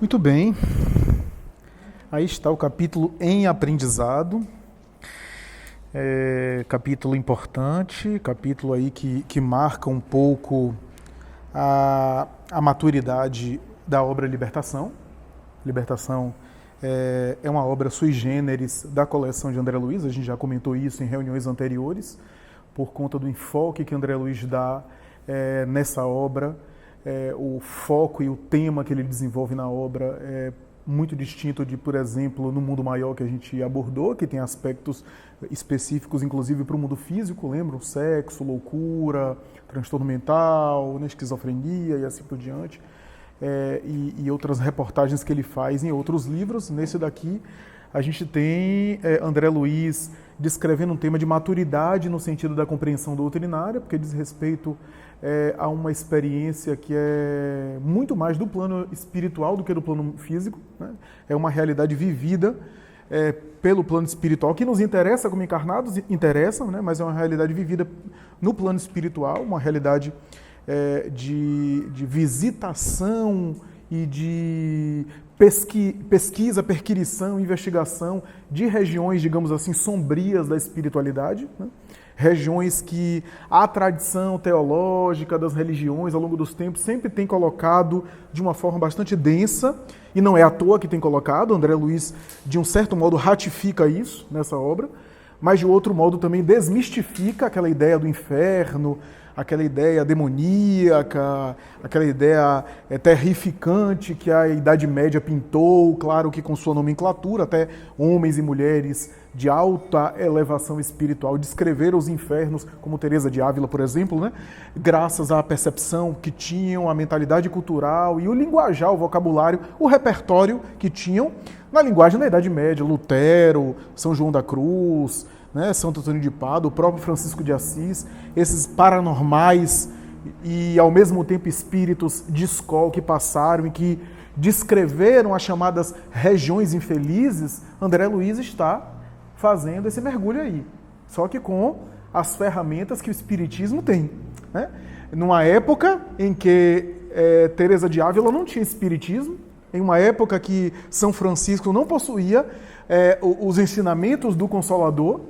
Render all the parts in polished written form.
Muito bem, aí está o capítulo em aprendizado, capítulo importante, capítulo aí que marca um pouco a maturidade da obra Libertação. Libertação é uma obra sui generis da coleção de André Luiz, a gente já comentou isso em reuniões anteriores, por conta do enfoque que André Luiz dá nessa obra. O foco e o tema que ele desenvolve na obra é muito distinto de, por exemplo, no Mundo Maior que a gente abordou, que tem aspectos específicos, inclusive para o mundo físico, lembram? Sexo, loucura, transtorno mental, esquizofrenia e assim por diante. E outras reportagens que ele faz em outros livros. Nesse daqui, a gente tem André Luiz descrevendo um tema de maturidade no sentido da compreensão doutrinária, porque diz respeito a uma experiência que é muito mais do plano espiritual do que do plano físico, né? É uma realidade vivida pelo plano espiritual, que nos interessa como encarnados, interessa, né? Mas é uma realidade vivida no plano espiritual, uma realidade de visitação e de pesquisa, perquirição, investigação de regiões, digamos assim, sombrias da espiritualidade, né? Regiões que a tradição teológica das religiões ao longo dos tempos sempre tem colocado de uma forma bastante densa, e não é à toa que tem colocado. André Luiz, de um certo modo, ratifica isso nessa obra, mas de outro modo também desmistifica aquela ideia do inferno, aquela ideia demoníaca, aquela ideia terrificante que a Idade Média pintou, claro que com sua nomenclatura, até homens e mulheres de alta elevação espiritual descreveram os infernos, como Teresa de Ávila, por exemplo, né? Graças à percepção que tinham, a mentalidade cultural e o linguajar, o vocabulário, o repertório que tinham na linguagem da Idade Média, Lutero, São João da Cruz, né, Santo Antônio de Pádua, o próprio Francisco de Assis, esses paranormais e ao mesmo tempo espíritos de escola que passaram e que descreveram as chamadas regiões infelizes. André Luiz está fazendo esse mergulho aí, só que com as ferramentas que o espiritismo tem, né? Numa época em que Teresa de Ávila não tinha espiritismo, em uma época que São Francisco não possuía os ensinamentos do Consolador,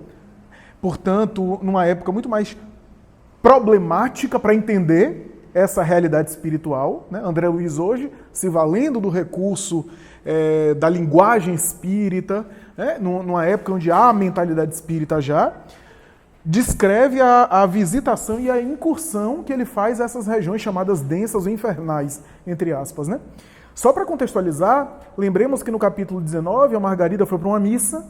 portanto, numa época muito mais problemática para entender essa realidade espiritual, né? André Luiz hoje, se valendo do recurso da linguagem espírita, né? Numa época onde há a mentalidade espírita já, descreve a visitação e a incursão que ele faz a essas regiões chamadas densas ou infernais, entre aspas, né? Só para contextualizar, lembremos que no capítulo 19 a Margarida foi para uma missa,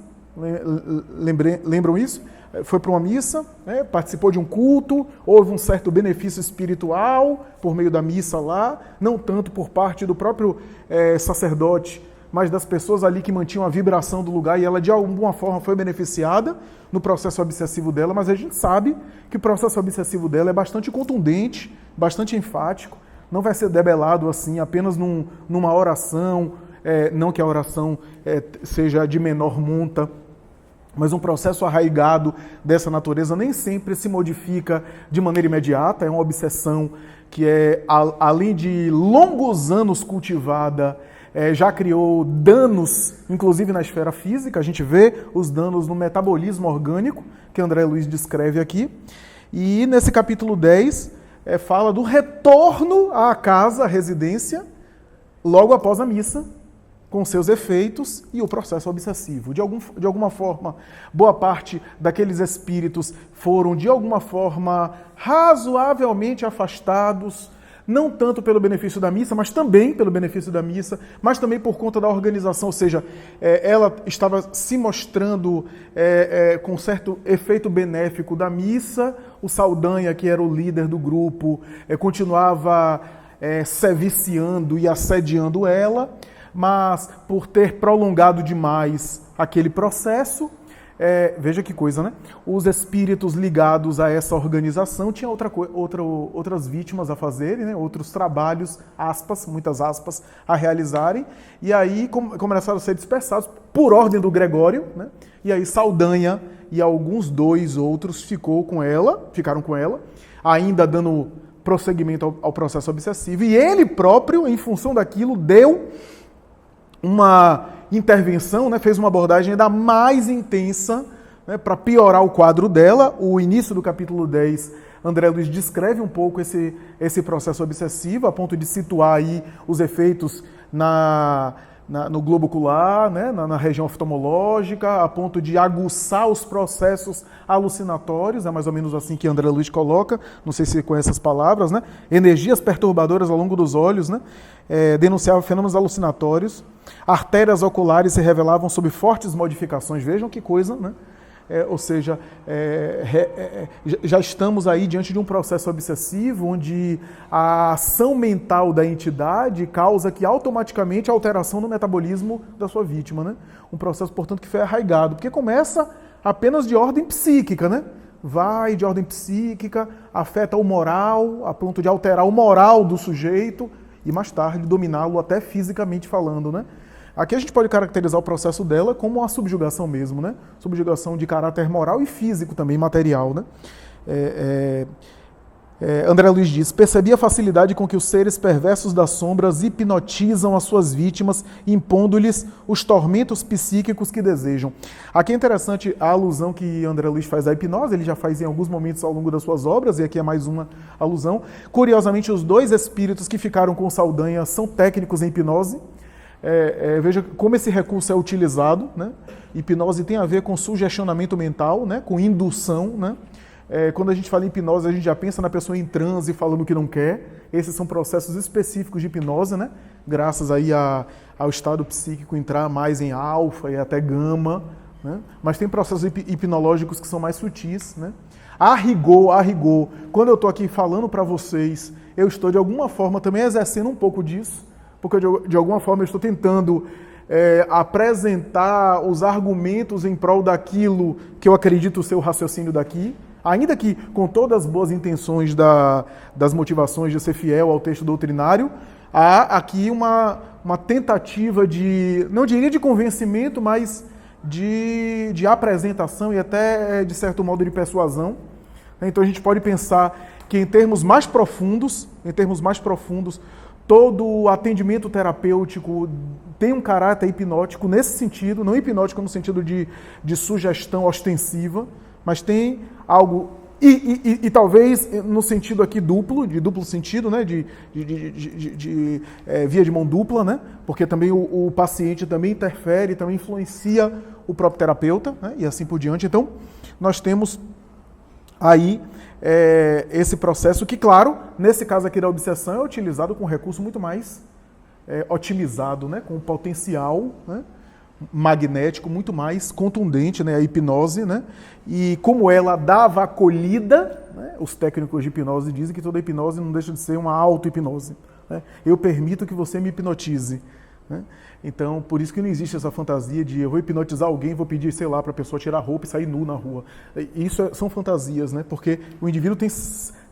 lembram isso? Foi para uma missa, né? Participou de um culto, houve um certo benefício espiritual por meio da missa lá, não tanto por parte do próprio sacerdote, mas das pessoas ali que mantinham a vibração do lugar, e ela de alguma forma foi beneficiada no processo obsessivo dela, mas a gente sabe que o processo obsessivo dela é bastante contundente, bastante enfático, não vai ser debelado assim apenas numa oração, não que a oração seja de menor monta, mas um processo arraigado dessa natureza nem sempre se modifica de maneira imediata. É uma obsessão que além de longos anos cultivada, já criou danos, inclusive na esfera física. A gente vê os danos no metabolismo orgânico, que André Luiz descreve aqui. E nesse capítulo 10, fala do retorno à casa, à residência, logo após a missa, com seus efeitos e o processo obsessivo. De alguma forma, boa parte daqueles espíritos foram, de alguma forma, razoavelmente afastados, não tanto pelo benefício da missa, mas também pelo benefício da missa, mas também por conta da organização, ou seja, ela estava se mostrando com certo efeito benéfico da missa. O Saldanha, que era o líder do grupo, continuava se viciando e assediando ela, mas por ter prolongado demais aquele processo, veja que coisa, né? Os espíritos ligados a essa organização tinham outras vítimas a fazerem, né? Outros trabalhos, aspas, muitas aspas, a realizarem, e aí começaram a ser dispersados por ordem do Gregório, né? E aí Saldanha e alguns dois outros ficaram com ela, ainda dando prosseguimento ao processo obsessivo, e ele próprio, em função daquilo, deu uma intervenção, né, fez uma abordagem ainda mais intensa, né, para piorar o quadro dela. O início do capítulo 10, André Luiz descreve um pouco esse processo obsessivo, a ponto de situar aí os efeitos no globo ocular, né, na região oftalmológica, a ponto de aguçar os processos alucinatórios, é mais ou menos assim que André Luiz coloca, não sei se você conhece as palavras, né? Energias perturbadoras ao longo dos olhos, né? Denunciava fenômenos alucinatórios, artérias oculares se revelavam sob fortes modificações, vejam que coisa, né? Ou seja, já estamos aí diante de um processo obsessivo onde a ação mental da entidade causa que automaticamente a alteração no metabolismo da sua vítima, né? Um processo, portanto, que foi arraigado, porque começa apenas de ordem psíquica, né? Vai de ordem psíquica, afeta o moral, a ponto de alterar o moral do sujeito e mais tarde dominá-lo até fisicamente falando, né? Aqui a gente pode caracterizar o processo dela como uma subjugação mesmo, né? Subjugação de caráter moral e físico também, material, né? André Luiz diz: percebi a facilidade com que os seres perversos das sombras hipnotizam as suas vítimas, impondo-lhes os tormentos psíquicos que desejam. Aqui é interessante a alusão que André Luiz faz à hipnose, ele já faz em alguns momentos ao longo das suas obras, e aqui é mais uma alusão. Curiosamente, os dois espíritos que ficaram com Saldanha são técnicos em hipnose. Veja como esse recurso é utilizado, né? Hipnose tem a ver com sugestionamento mental, né? Com indução, né? Quando a gente fala em hipnose, a gente já pensa na pessoa em transe falando o que não quer. Esses são processos específicos de hipnose, né? Graças aí ao estado psíquico entrar mais em alfa e até gama, né? Mas tem processos hipnológicos que são mais sutis, né? A rigor, quando eu estou aqui falando para vocês, eu estou de alguma forma também exercendo um pouco disso, porque de alguma forma eu estou tentando apresentar os argumentos em prol daquilo que eu acredito ser o raciocínio daqui, ainda que com todas as boas intenções das motivações de ser fiel ao texto doutrinário, há aqui uma tentativa de, não diria de convencimento, mas de apresentação e até, de certo modo, de persuasão. Então a gente pode pensar que em termos mais profundos, todo o atendimento terapêutico tem um caráter hipnótico nesse sentido, não hipnótico no sentido de sugestão ostensiva, mas tem algo, e talvez no sentido aqui de duplo sentido, né? Via de mão dupla, né? Porque também o paciente também interfere, também influencia o próprio terapeuta, né? E assim por diante. Então, nós temos aí esse processo que, claro, nesse caso aqui da obsessão é utilizado com um recurso muito mais otimizado, né, com um potencial, né, magnético muito mais contundente, né, a hipnose, né, e como ela dava acolhida, né, os técnicos de hipnose dizem que toda hipnose não deixa de ser uma auto-hipnose, né, eu permito que você me hipnotize, né. Então, por isso que não existe essa fantasia de eu vou hipnotizar alguém, vou pedir, sei lá, para a pessoa tirar a roupa e sair nu na rua. Isso são fantasias, né? Porque o indivíduo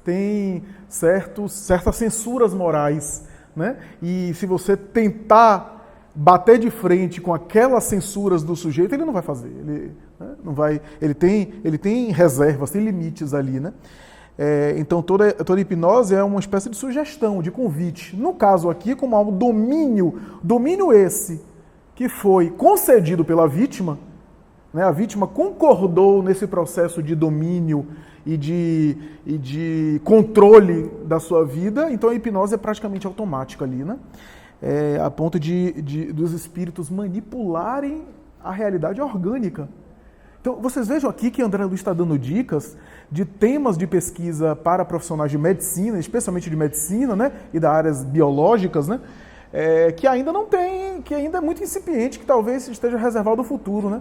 tem certas censuras morais, né? E se você tentar bater de frente com aquelas censuras do sujeito, ele não vai fazer. Ele tem reservas, tem limites ali, né? Então toda hipnose é uma espécie de sugestão, de convite. No caso aqui, como há um domínio esse que foi concedido pela vítima, né? A vítima concordou nesse processo de domínio e de controle da sua vida, então a hipnose é praticamente automática ali, né? A ponto dos espíritos manipularem a realidade orgânica. Então, vocês vejam aqui que André Luiz está dando dicas de temas de pesquisa para profissionais de medicina, especialmente de medicina, né, e das áreas biológicas, né, que ainda não tem, que ainda é muito incipiente, que talvez esteja reservado ao futuro, né.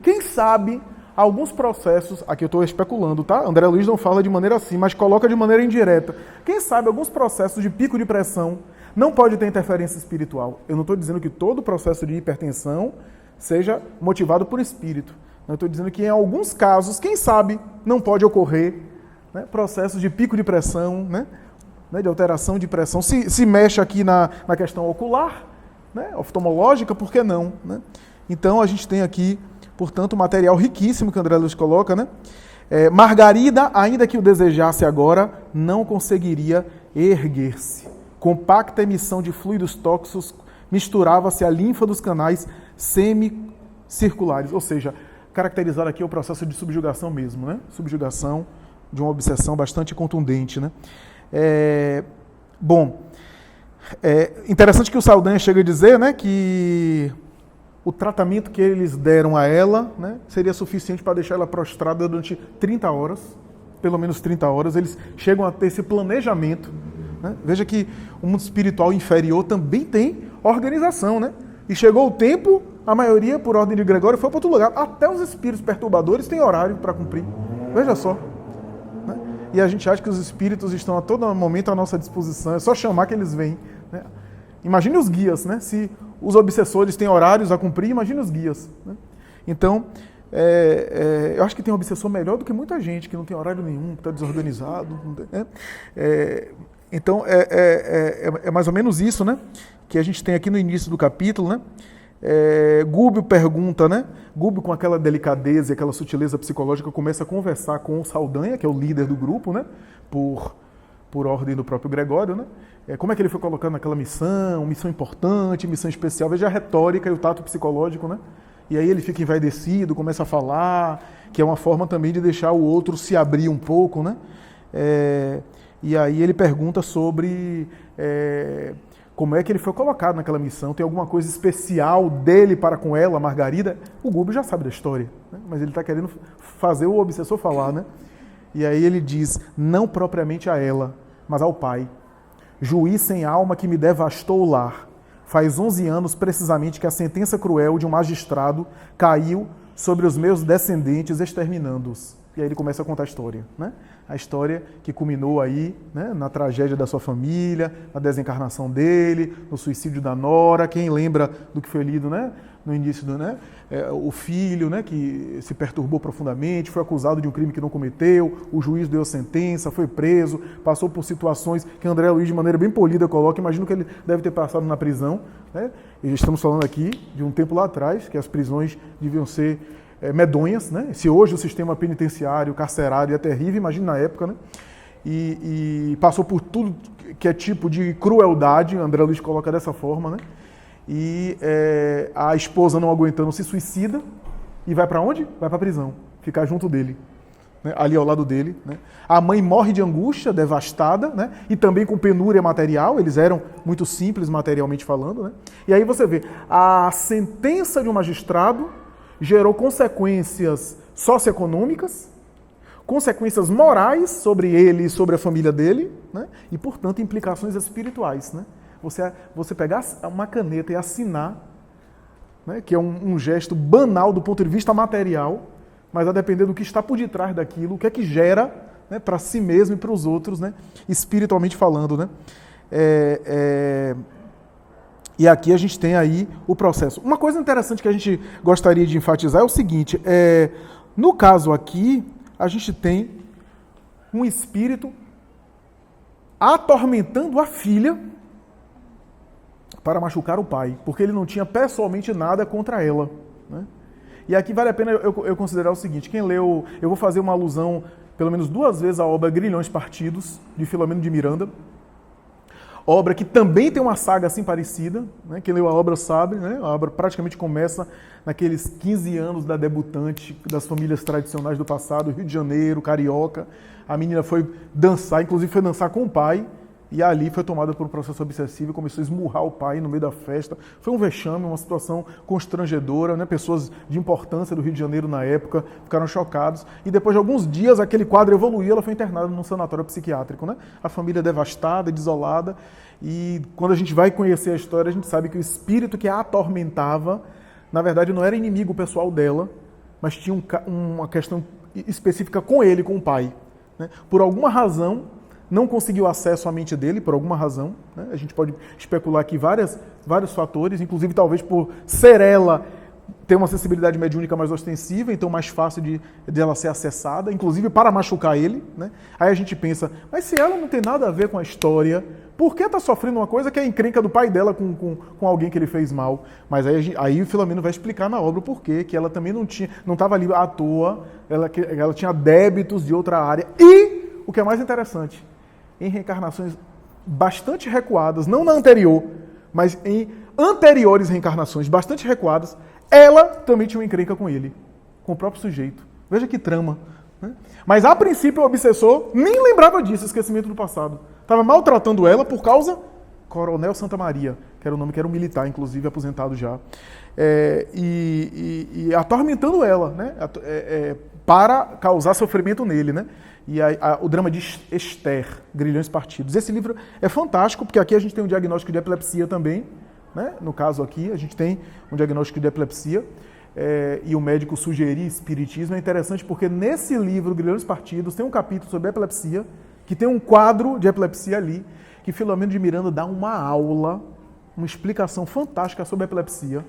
Quem sabe alguns processos, aqui eu estou especulando, tá? André Luiz não fala de maneira assim, mas coloca de maneira indireta. Quem sabe alguns processos de pico de pressão não pode ter interferência espiritual. Eu não estou dizendo que todo processo de hipertensão seja motivado por espírito. Eu estou dizendo que em alguns casos, quem sabe, não pode ocorrer, né, processos de pico de pressão, né, de alteração de pressão. Se mexe aqui na questão ocular, né, oftalmológica, por que não? Né? Então a gente tem aqui, portanto, material riquíssimo que o André Luiz coloca. Né? Margarida, ainda que o desejasse agora, não conseguiria erguer-se. Compacta emissão de fluidos tóxicos misturava-se a linfa dos canais semicirculares, ou seja, caracterizar aqui o processo de subjugação mesmo, né? Subjugação de uma obsessão bastante contundente, né? Interessante que o Saldanha chega a dizer, né, que o tratamento que eles deram a ela, né, seria suficiente para deixar ela prostrada durante 30 horas, pelo menos 30 horas. Eles chegam a ter esse planejamento, né? Veja que o mundo espiritual inferior também tem organização, né? E chegou o tempo, a maioria, por ordem de Gregório, foi para outro lugar. Até os espíritos perturbadores têm horário para cumprir. Veja só. Né? E a gente acha que os espíritos estão a todo momento à nossa disposição, é só chamar que eles vêm. Né? Imagine os guias, né? Se os obsessores têm horários a cumprir, imagine os guias. Né? Então, eu acho que tem um obsessor melhor do que muita gente, que não tem horário nenhum, que está desorganizado. Né? Então, é mais ou menos isso, né, que a gente tem aqui no início do capítulo, né? Gúbio pergunta, né? Gúbio, com aquela delicadeza e aquela sutileza psicológica, começa a conversar com o Saldanha, que é o líder do grupo, né? Por ordem do próprio Gregório, né? Como é que ele foi colocando naquela missão importante, missão especial. Veja a retórica e o tato psicológico, né? E aí ele fica envaidecido, começa a falar, que é uma forma também de deixar o outro se abrir um pouco, né? E aí ele pergunta sobre como é que ele foi colocado naquela missão, tem alguma coisa especial dele para com ela, Margarida? O Gúbio já sabe da história, né? Mas ele está querendo fazer o obsessor falar, né? E aí ele diz, não propriamente a ela, mas ao pai. Juiz sem alma que me devastou o lar. Faz 11 anos precisamente que a sentença cruel de um magistrado caiu sobre os meus descendentes, exterminando-os. E aí ele começa a contar a história, né? A história que culminou aí, né, na tragédia da sua família, na desencarnação dele, no suicídio da nora. Quem lembra do que foi lido, né, no início do, né, o filho, né, que se perturbou profundamente, foi acusado de um crime que não cometeu, o juiz deu sentença, foi preso, passou por situações que André Luiz de maneira bem polida coloca. Imagino que ele deve ter passado na prisão, né? E estamos falando aqui de um tempo lá atrás, que as prisões deviam ser medonhas, né? Se hoje o sistema penitenciário, carcerário é terrível, imagina na época, né? E passou por tudo que é tipo de crueldade, André Luiz coloca dessa forma, né? E a esposa, não aguentando, se suicida e vai para onde? Vai para a prisão, ficar junto dele, né? Ali ao lado dele, né? A mãe morre de angústia, devastada, né? E também com penúria material, eles eram muito simples materialmente falando, né? E aí você vê, a sentença de um magistrado gerou consequências socioeconômicas, consequências morais sobre ele e sobre a família dele, né? E, portanto, implicações espirituais, né? Você pegar uma caneta e assinar, né? Que é um gesto banal do ponto de vista material, mas a depender do que está por detrás daquilo, o que é que gera, né, para si mesmo e para os outros, né? Espiritualmente falando, né? E aqui a gente tem aí o processo. Uma coisa interessante que a gente gostaria de enfatizar é o seguinte, no caso aqui, a gente tem um espírito atormentando a filha para machucar o pai, porque ele não tinha pessoalmente nada contra ela, né? E aqui vale a pena eu considerar o seguinte, quem leu, eu vou fazer uma alusão pelo menos 2 vezes à obra Grilhões Partidos, de Filomeno de Miranda, obra que também tem uma saga assim parecida, né? Quem leu a obra sabe, né? A obra praticamente começa naqueles 15 anos da debutante das famílias tradicionais do passado, Rio de Janeiro, carioca. A menina foi dançar, inclusive foi dançar com o pai, e ali foi tomada por um processo obsessivo e começou a esmurrar o pai no meio da festa. Foi um vexame, uma situação constrangedora, né? Pessoas de importância do Rio de Janeiro na época ficaram chocados. E depois de alguns dias aquele quadro evoluiu, ela foi internada num sanatório psiquiátrico, né? A família devastada, desolada. E quando a gente vai conhecer a história, a gente sabe que o espírito que a atormentava, na verdade, não era inimigo pessoal dela, mas tinha uma questão específica com ele, com o pai, né? Por alguma razão, não conseguiu acesso à mente dele, por alguma razão, né? A gente pode especular aqui vários fatores, inclusive talvez por ser ela ter uma sensibilidade mediúnica mais ostensiva, então mais fácil de ela ser acessada, inclusive para machucar ele, né? Aí a gente pensa, mas se ela não tem nada a ver com a história, por que está sofrendo uma coisa que é a encrenca do pai dela com alguém que ele fez mal? Mas aí o Filomeno vai explicar na obra o porquê, que ela também não estava ali à toa, ela tinha débitos de outra área. E, o que é mais interessante, em reencarnações bastante recuadas, não na anterior, mas em anteriores reencarnações, bastante recuadas, ela também tinha uma encrenca com ele, com o próprio sujeito. Veja que trama. Né? Mas a princípio o obsessor nem lembrava disso, esquecimento do passado. Estava maltratando ela por causa Coronel Santa Maria, que era o nome que era um militar, inclusive aposentado já, e atormentando ela, né? Para causar sofrimento nele, né? E o drama de Esther, Grilhões Partidos. Esse livro é fantástico, porque aqui a gente tem um diagnóstico de epilepsia também, né? No caso aqui, a gente tem um diagnóstico de epilepsia, e o médico sugerir espiritismo. É interessante porque nesse livro, Grilhões Partidos, tem um capítulo sobre epilepsia, que tem um quadro de epilepsia ali, que Filomeno de Miranda dá uma aula, uma explicação fantástica sobre a epilepsia,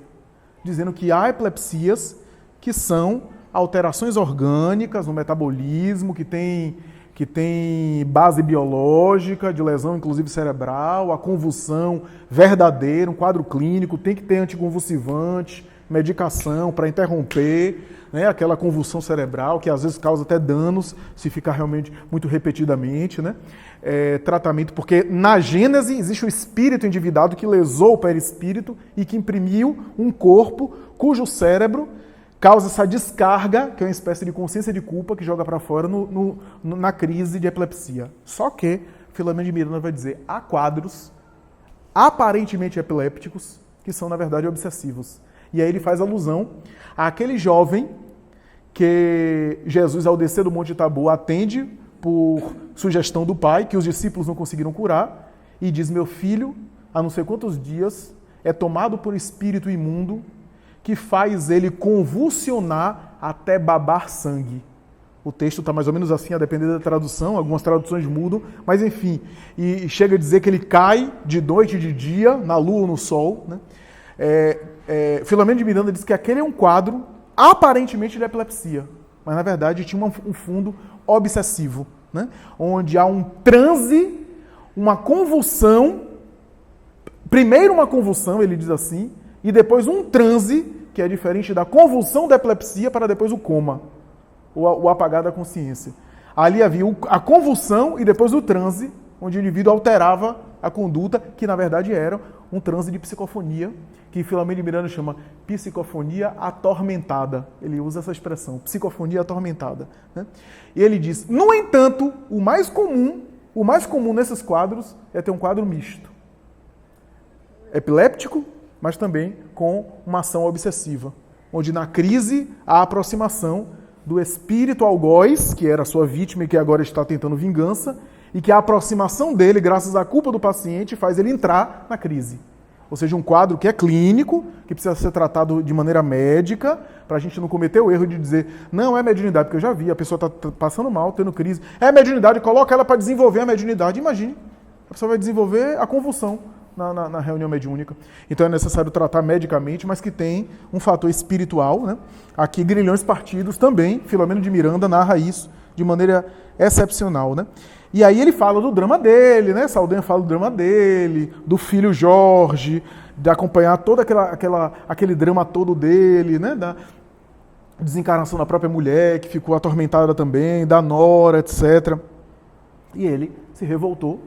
dizendo que há epilepsias que são alterações orgânicas no metabolismo, que tem base biológica, de lesão inclusive cerebral, a convulsão verdadeira, um quadro clínico, tem que ter anticonvulsivante, medicação para interromper, né, aquela convulsão cerebral, que às vezes causa até danos, se ficar realmente muito repetidamente, né? Tratamento, porque na Gênese existe o espírito endividado que lesou o perispírito e que imprimiu um corpo cujo cérebro causa essa descarga, que é uma espécie de consciência de culpa que joga para fora na crise de epilepsia. Só que Filomeno de Miranda vai dizer, há quadros aparentemente epilépticos que são, na verdade, obsessivos. E aí ele faz alusão àquele jovem que Jesus, ao descer do Monte Tabor, atende por sugestão do pai, que os discípulos não conseguiram curar, e diz, meu filho, há não sei quantos dias, é tomado por espírito imundo que faz ele convulsionar até babar sangue. O texto está mais ou menos assim, a depender da tradução, algumas traduções mudam, mas enfim, e chega a dizer que ele cai de noite e de dia, na lua ou no sol, né? Filomeno de Miranda diz que aquele é um quadro aparentemente de epilepsia, mas na verdade tinha um fundo obsessivo, né? Onde há um transe, uma convulsão, primeiro uma convulsão, ele diz assim, e depois um transe, que é diferente da convulsão da epilepsia para depois o coma, o apagar da consciência. Ali havia a convulsão e depois o transe, onde o indivíduo alterava a conduta, que na verdade era um transe de psicofonia, que Filomeno de Miranda chama psicofonia atormentada. Ele usa essa expressão, psicofonia atormentada, né? E ele diz, no entanto, o mais comum nesses quadros é ter um quadro misto. Epiléptico, mas também com uma ação obsessiva, onde na crise há a aproximação do espírito algoz, que era a sua vítima e que agora está tentando vingança, e que a aproximação dele, graças à culpa do paciente, faz ele entrar na crise. Ou seja, um quadro que é clínico, que precisa ser tratado de maneira médica, para a gente não cometer o erro de dizer, não é mediunidade, porque eu já vi, a pessoa está passando mal, tendo crise, é mediunidade, coloca ela para desenvolver a mediunidade. Imagine, a pessoa vai desenvolver a convulsão na reunião mediúnica. Então é necessário tratar medicamente, mas que tem um fator espiritual, né? Aqui, Grilhões Partidos também, Filomeno de Miranda narra isso de maneira excepcional, né? E aí ele fala do drama dele, né? Saldanha fala do drama dele, do filho Jorge, de acompanhar todo aquele drama todo dele, né? Da desencarnação da própria mulher, que ficou atormentada também, da nora, etc. E ele se revoltou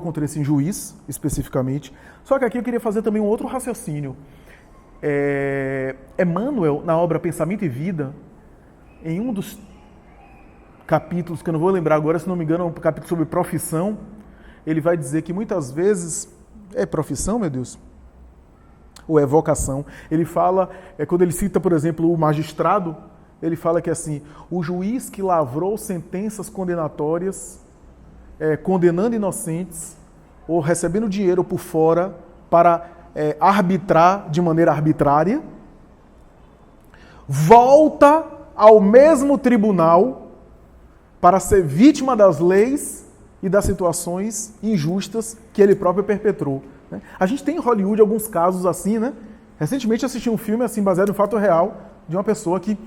contra esse juiz, especificamente. Só que aqui eu queria fazer também um outro raciocínio. Emmanuel, na obra Pensamento e Vida, em um dos capítulos, que eu não vou lembrar agora, se não me engano, é um capítulo sobre profissão, ele vai dizer que muitas vezes, é profissão, meu Deus? Ou é vocação? Ele fala, quando ele cita, por exemplo, o magistrado, ele fala que assim, o juiz que lavrou sentenças condenatórias, condenando inocentes, ou recebendo dinheiro por fora para arbitrar de maneira arbitrária, volta ao mesmo tribunal para ser vítima das leis e das situações injustas que ele próprio perpetrou, né? A gente tem em Hollywood alguns casos assim, né? Recentemente assisti um filme assim, baseado em fato real, de uma pessoa que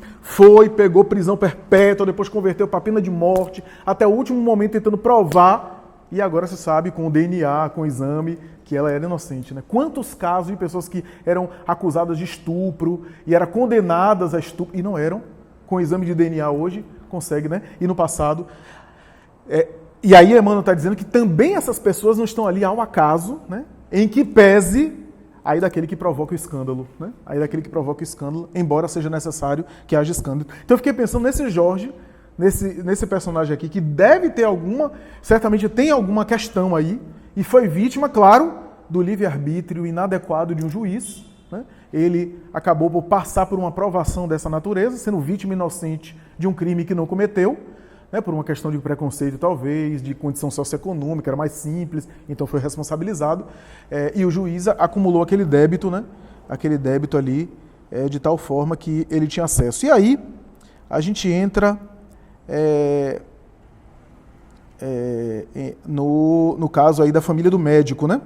pegou prisão perpétua, depois converteu para pena de morte, até o último momento tentando provar, e agora se sabe com o DNA, com o exame, que ela era inocente, né? Quantos casos de pessoas que eram acusadas de estupro e eram condenadas a estupro e não eram, com o exame de DNA hoje, consegue, né? E no passado. E aí Emmanuel está dizendo que também essas pessoas não estão ali ao acaso, né? em que pese aí daquele que provoca o escândalo, né? Aí daquele que provoca o escândalo, embora seja necessário que haja escândalo. Então eu fiquei pensando nesse Jorge, nesse personagem aqui, que deve ter certamente tem alguma questão aí, e foi vítima, claro, do livre-arbítrio inadequado de um juiz, né? Ele acabou por passar por uma provação dessa natureza, sendo vítima inocente de um crime que não cometeu, né, por uma questão de preconceito talvez, de condição socioeconômica, era mais simples, então foi responsabilizado, e o juiz acumulou aquele débito, né, aquele débito ali, de tal forma que ele tinha acesso. E aí a gente entra no caso aí da família do médico, né,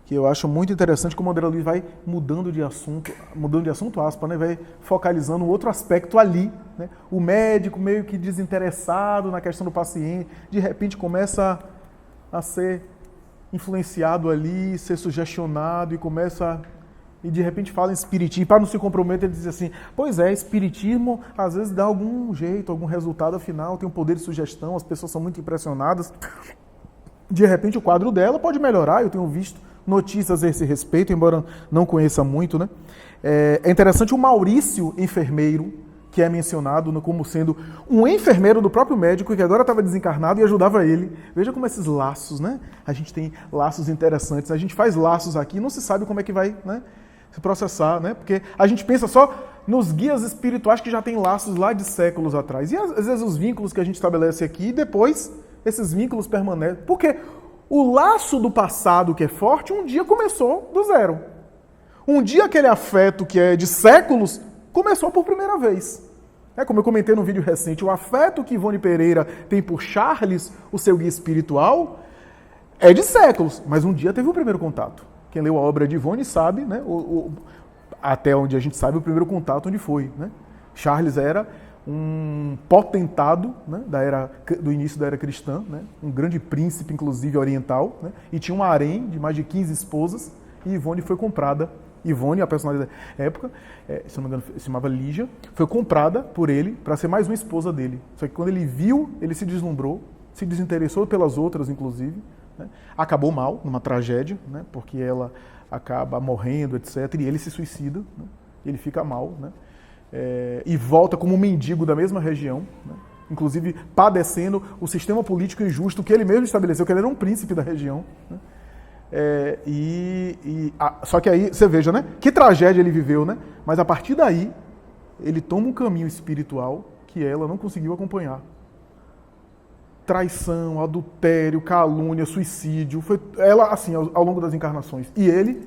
que eu acho muito interessante como o André Luiz vai mudando de assunto aspa, né? Vai focalizando um outro aspecto ali, né? O médico meio que desinteressado na questão do paciente, de repente começa a ser influenciado ali, ser sugestionado e de repente fala em espiritismo, para não se comprometer, ele diz assim, pois é, espiritismo às vezes dá algum jeito, algum resultado, afinal tem um poder de sugestão, as pessoas são muito impressionadas, de repente o quadro dela pode melhorar, eu tenho visto notícias a esse respeito, embora não conheça muito, né? É interessante o Maurício, enfermeiro, que é mencionado como sendo um enfermeiro do próprio médico, que agora estava desencarnado e ajudava ele. Veja como esses laços, né? A gente tem laços interessantes, a gente faz laços aqui, não se sabe como é que vai, né, se processar, né? Porque a gente pensa só nos guias espirituais que já tem laços lá de séculos atrás. E às vezes os vínculos que a gente estabelece aqui, depois esses vínculos permanecem. Porque o laço do passado que é forte, um dia começou do zero. Um dia aquele afeto que é de séculos, começou por primeira vez. Como eu comentei no vídeo recente, o afeto que Ivone Pereira tem por Charles, o seu guia espiritual, é de séculos, mas um dia teve o primeiro contato. Quem leu a obra de Ivone sabe, né, até onde a gente sabe, o primeiro contato onde foi. Né? Charles era um potentado, né, do início da era cristã, né, um grande príncipe, inclusive oriental, né, e tinha um harém de mais de 15 esposas, e Ivone foi comprada. Ivone, a personagem da época, se não me engano, se chamava Lígia, foi comprada por ele para ser mais uma esposa dele. Só que quando ele viu, ele se deslumbrou, se desinteressou pelas outras, inclusive, né, acabou mal, numa tragédia, né, porque ela acaba morrendo, etc., e ele se suicida, né, ele fica mal, né, e volta como um mendigo da mesma região, né? Inclusive padecendo o sistema político injusto que ele mesmo estabeleceu, que ele era um príncipe da região. Né? Só que aí, você veja, né? Que tragédia ele viveu, né? Mas a partir daí, ele toma um caminho espiritual que ela não conseguiu acompanhar. Traição, adultério, calúnia, suicídio, foi ela assim ao longo das encarnações. E ele,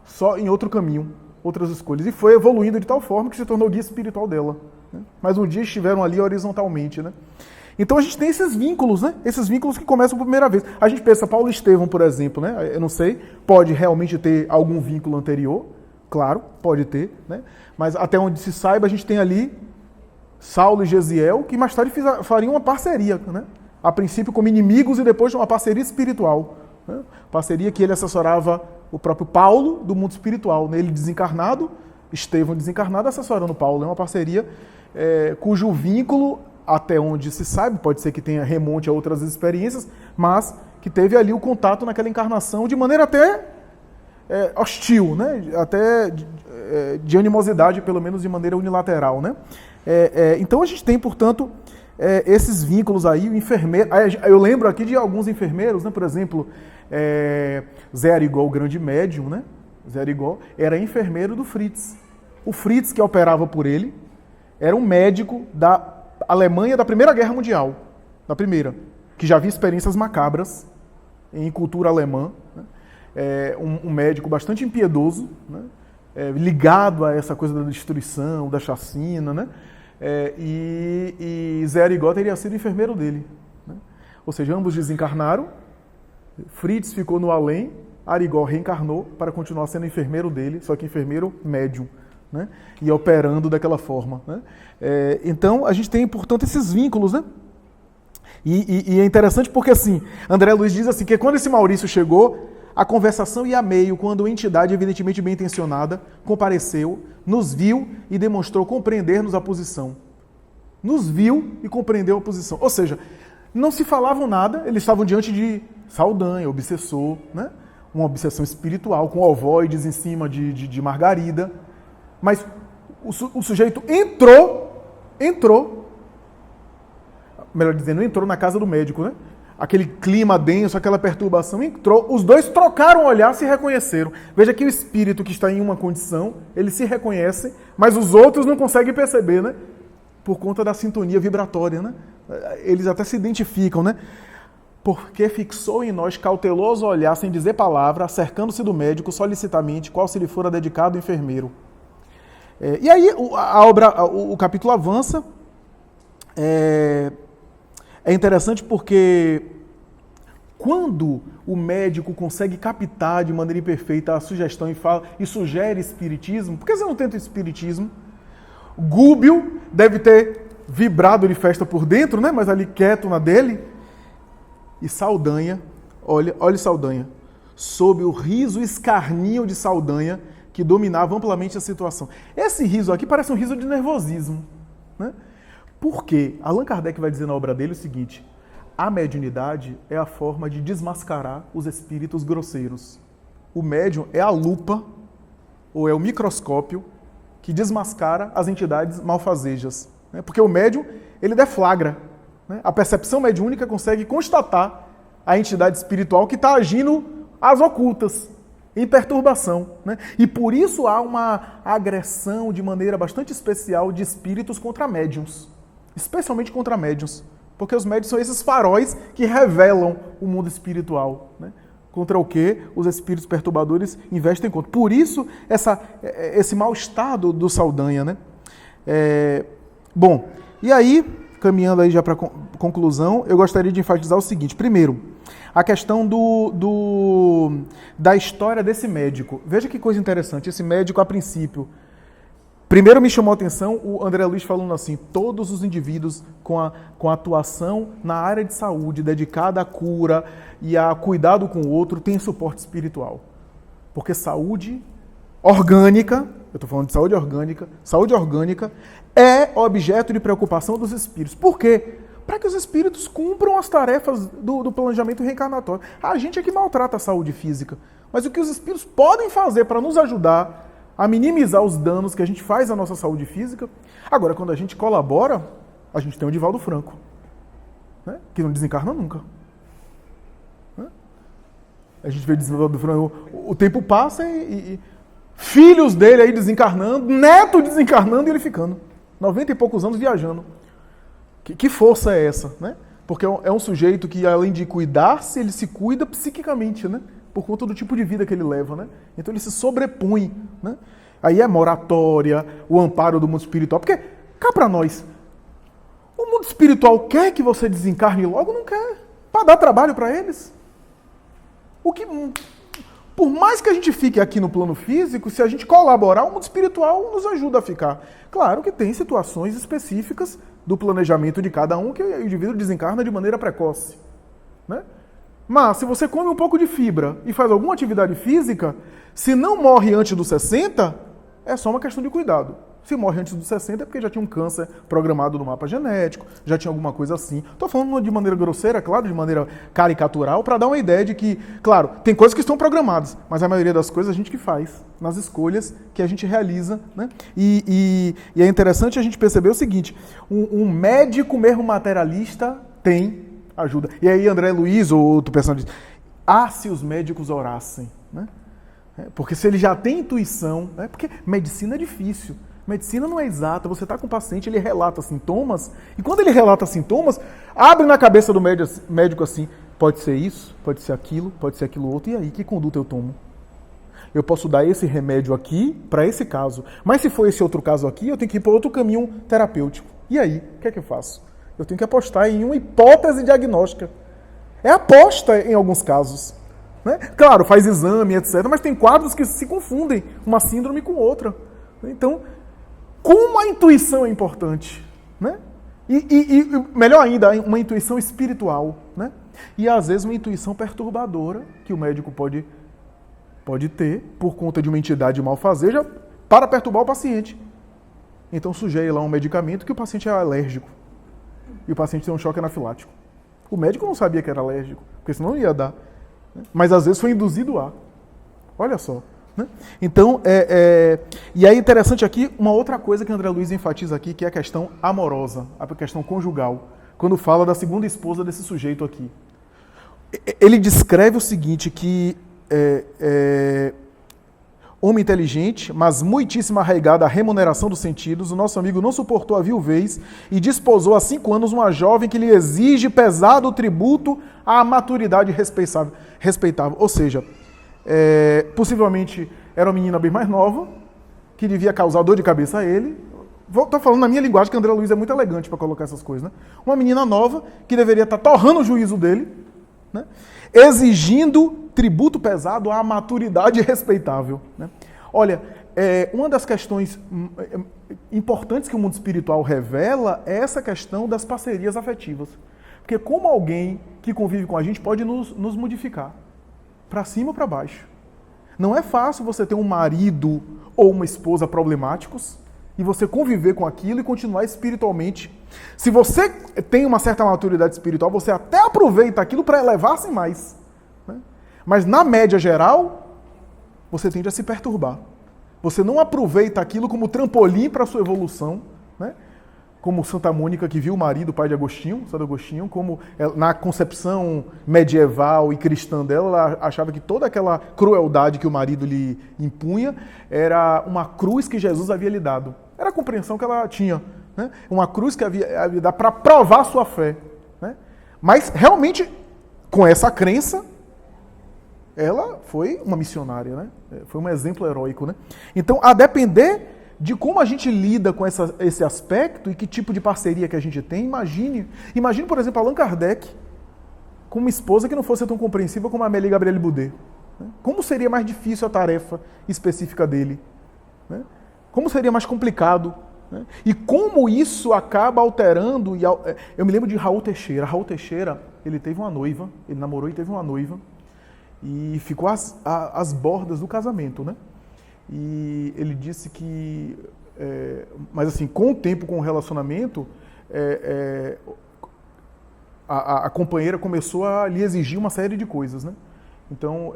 só em outro caminho, outras escolhas. E foi evoluindo de tal forma que se tornou guia espiritual dela. Né? Mas um dia estiveram ali horizontalmente. Né? Então a gente tem esses vínculos, né? Esses vínculos que começam por primeira vez. A gente pensa, Paulo Estevão, por exemplo, né? Eu não sei, pode realmente ter algum vínculo anterior, claro, pode ter, né? Mas até onde se saiba, a gente tem ali Saulo e Gesiel, que mais tarde fariam uma parceria, né? A princípio como inimigos e depois uma parceria espiritual. Né? Parceria que ele assessorava o próprio Paulo do mundo espiritual, né? Ele desencarnado, Estevão desencarnado, assessorando Paulo. É uma parceria cujo vínculo, até onde se sabe, pode ser que tenha remonte a outras experiências, mas que teve ali o contato naquela encarnação de maneira até hostil, né? Até de animosidade, pelo menos de maneira unilateral. Né? Então a gente tem, portanto, esses vínculos aí, o enfermeiro. Eu lembro aqui de alguns enfermeiros, né? Por exemplo, Zé Arigó, o grande médium, né? Zé Arigó era enfermeiro do Fritz. O Fritz, que operava por ele, era um médico da Alemanha da Primeira Guerra Mundial, da primeira, que já havia experiências macabras em cultura alemã, né? Um médico bastante impiedoso, né? Ligado a essa coisa da destruição, da chacina, né? E Zé Arigó teria sido enfermeiro dele. Né? Ou seja, ambos desencarnaram, Fritz ficou no além, Arigó reencarnou para continuar sendo enfermeiro dele, só que enfermeiro médium. Né? E operando daquela forma. Né? Então, a gente tem, portanto, esses vínculos. Né? E é interessante porque, assim, André Luiz diz assim, que quando esse Maurício chegou, a conversação ia a meio, quando a entidade, evidentemente bem intencionada, compareceu, nos viu e demonstrou compreender-nos a posição. Nos viu e compreendeu a posição. Ou seja, não se falavam nada, eles estavam diante de Saldanha, obsessor, né? uma obsessão espiritual, com ovoides em cima de margarida. Mas o sujeito entrou, melhor dizendo, entrou na casa do médico, né? Aquele clima denso, aquela perturbação entrou, os dois trocaram o olhar, se reconheceram. Veja que o espírito que está em uma condição, ele se reconhece, mas os outros não conseguem perceber, né? Por conta da sintonia vibratória, né? Eles até se identificam, né? Porque fixou em nós cauteloso olhar, sem dizer palavra, cercando-se do médico solicitamente, qual se lhe fora dedicado enfermeiro. E aí o capítulo avança. É interessante porque quando o médico consegue captar de maneira imperfeita a sugestão e sugere espiritismo, por que você não tenta o espiritismo? Gúbio deve ter vibrado de festa por dentro, né? Mas ali quieto na dele. E Saldanha, olha Saldanha, sob o riso escarnio de Saldanha, que dominava amplamente a situação. Esse riso aqui parece um riso de nervosismo, né? Porque Allan Kardec vai dizer na obra dele o seguinte: a mediunidade é a forma de desmascarar os espíritos grosseiros. O médium é a lupa, ou é o microscópio, que desmascara as entidades malfazejas. Né? Porque o médium, ele deflagra. Né? A percepção mediúnica consegue constatar a entidade espiritual que está agindo às ocultas, em perturbação. Né? E por isso há uma agressão de maneira bastante especial de espíritos contra médiuns. Especialmente contra médiuns, porque os médiuns são esses faróis que revelam o mundo espiritual, né? Contra o que os espíritos perturbadores investem contra. Por isso, esse mal-estar do Saldanha, né? Bom, e aí, caminhando aí já para a conclusão, eu gostaria de enfatizar o seguinte. Primeiro, a questão da história desse médico. Veja que coisa interessante, esse médico, a princípio, primeiro me chamou a atenção o André Luiz falando assim: todos os indivíduos com atuação na área de saúde, dedicada à cura e a cuidado com o outro, têm suporte espiritual. Porque saúde orgânica, eu estou falando de saúde orgânica é objeto de preocupação dos espíritos. Por quê? Para que os espíritos cumpram as tarefas do planejamento reencarnatório. A gente é que maltrata a saúde física, mas o que os espíritos podem fazer para nos ajudar a minimizar os danos que a gente faz à nossa saúde física. Agora, quando a gente colabora, a gente tem o Divaldo Franco, né? Que não desencarna nunca. Né? A gente vê o Divaldo Franco, o tempo passa e filhos dele aí desencarnando, neto desencarnando e ele ficando. 90 e poucos anos viajando. Que força é essa? Né? Porque é um sujeito que, além de cuidar-se, ele se cuida psiquicamente, né? Por conta do tipo de vida que ele leva, né? Então ele se sobrepõe, né? Aí é moratória, o amparo do mundo espiritual. Porque, cá pra nós, o mundo espiritual quer que você desencarne logo? Não quer. Para dar trabalho para eles. Por mais que a gente fique aqui no plano físico, se a gente colaborar, o mundo espiritual nos ajuda a ficar. Claro que tem situações específicas do planejamento de cada um que o indivíduo desencarna de maneira precoce, né? Mas, se você come um pouco de fibra e faz alguma atividade física, se não morre antes dos 60, é só uma questão de cuidado. Se morre antes dos 60 é porque já tinha um câncer programado no mapa genético, já tinha alguma coisa assim. Estou falando de maneira grosseira, claro, de maneira caricatural, para dar uma ideia de que, claro, tem coisas que estão programadas, mas a maioria das coisas a gente que faz, nas escolhas que a gente realiza, né? E é interessante a gente perceber o seguinte: um médico mesmo materialista tem ajuda. E aí André Luiz, ou outro personagem, diz: se os médicos orassem, né? Porque se ele já tem intuição, né? Porque medicina é difícil. Medicina não é exata, você está com o paciente, ele relata sintomas, e quando ele relata sintomas, abre na cabeça do médico assim: pode ser isso, pode ser aquilo outro, e aí, que conduta eu tomo? Eu posso dar esse remédio aqui para esse caso, mas se for esse outro caso aqui, eu tenho que ir para outro caminho terapêutico. E aí, o que é que eu faço? Eu tenho que apostar em uma hipótese diagnóstica. É aposta em alguns casos. Né? Claro, faz exame, etc., mas tem quadros que se confundem uma síndrome com outra. Então, como a intuição é importante, né? E melhor ainda, uma intuição espiritual, né? E às vezes uma intuição perturbadora que o médico pode ter por conta de uma entidade malfazeja para perturbar o paciente. Então sugere lá um medicamento que o paciente é alérgico e o paciente tem um choque anafilático. O médico não sabia que era alérgico, porque senão não ia dar. Mas às vezes foi induzido a. Olha só. Né? Então, e aí interessante aqui, uma outra coisa que André Luiz enfatiza aqui, que é a questão amorosa, a questão conjugal, quando fala da segunda esposa desse sujeito aqui. Ele descreve o seguinte, que homem inteligente, mas muitíssimo arraigado à remuneração dos sentidos, o nosso amigo não suportou a viuvez e desposou há 5 anos uma jovem que lhe exige pesado tributo à maturidade respeitável. Ou seja, possivelmente era uma menina bem mais nova, que devia causar dor de cabeça a ele. Estou falando na minha linguagem, que André Luiz é muito elegante para colocar essas coisas. Né? Uma menina nova que deveria estar torrando o juízo dele, né? Exigindo tributo pesado à maturidade respeitável. Né? Olha, uma das questões importantes que o mundo espiritual revela é essa questão das parcerias afetivas. Porque como alguém que convive com a gente pode nos modificar, para cima ou para baixo. Não é fácil você ter um marido ou uma esposa problemáticos e você conviver com aquilo e continuar espiritualmente. Se você tem uma certa maturidade espiritual, você até aproveita aquilo para elevar-se mais. Né? Mas na média geral, você tende a se perturbar. Você não aproveita aquilo como trampolim para a sua evolução, né? Como Santa Mônica, que viu o marido, o pai de Agostinho, Santo Agostinho, como na concepção medieval e cristã dela, ela achava que toda aquela crueldade que o marido lhe impunha era uma cruz que Jesus havia lhe dado. Era a compreensão que ela tinha. Né? Uma cruz que havia dado para provar a sua fé. Né? Mas, realmente, com essa crença, ela foi uma missionária. Né? Foi um exemplo heróico. Né? Então, a depender de como a gente lida com esse aspecto e que tipo de parceria que a gente tem, imagine, por exemplo, Allan Kardec com uma esposa que não fosse tão compreensiva como a Amélie Gabrielle Boudet. Né? Como seria mais difícil a tarefa específica dele? Né? Como seria mais complicado? Né? E como isso acaba alterando... Eu me lembro de Raul Teixeira. Raul Teixeira, ele teve uma noiva, ele namorou e teve uma noiva, e ficou às bordas do casamento, né? E ele disse que, mas assim, com o tempo, com o relacionamento, a companheira começou a lhe exigir uma série de coisas, né? Então,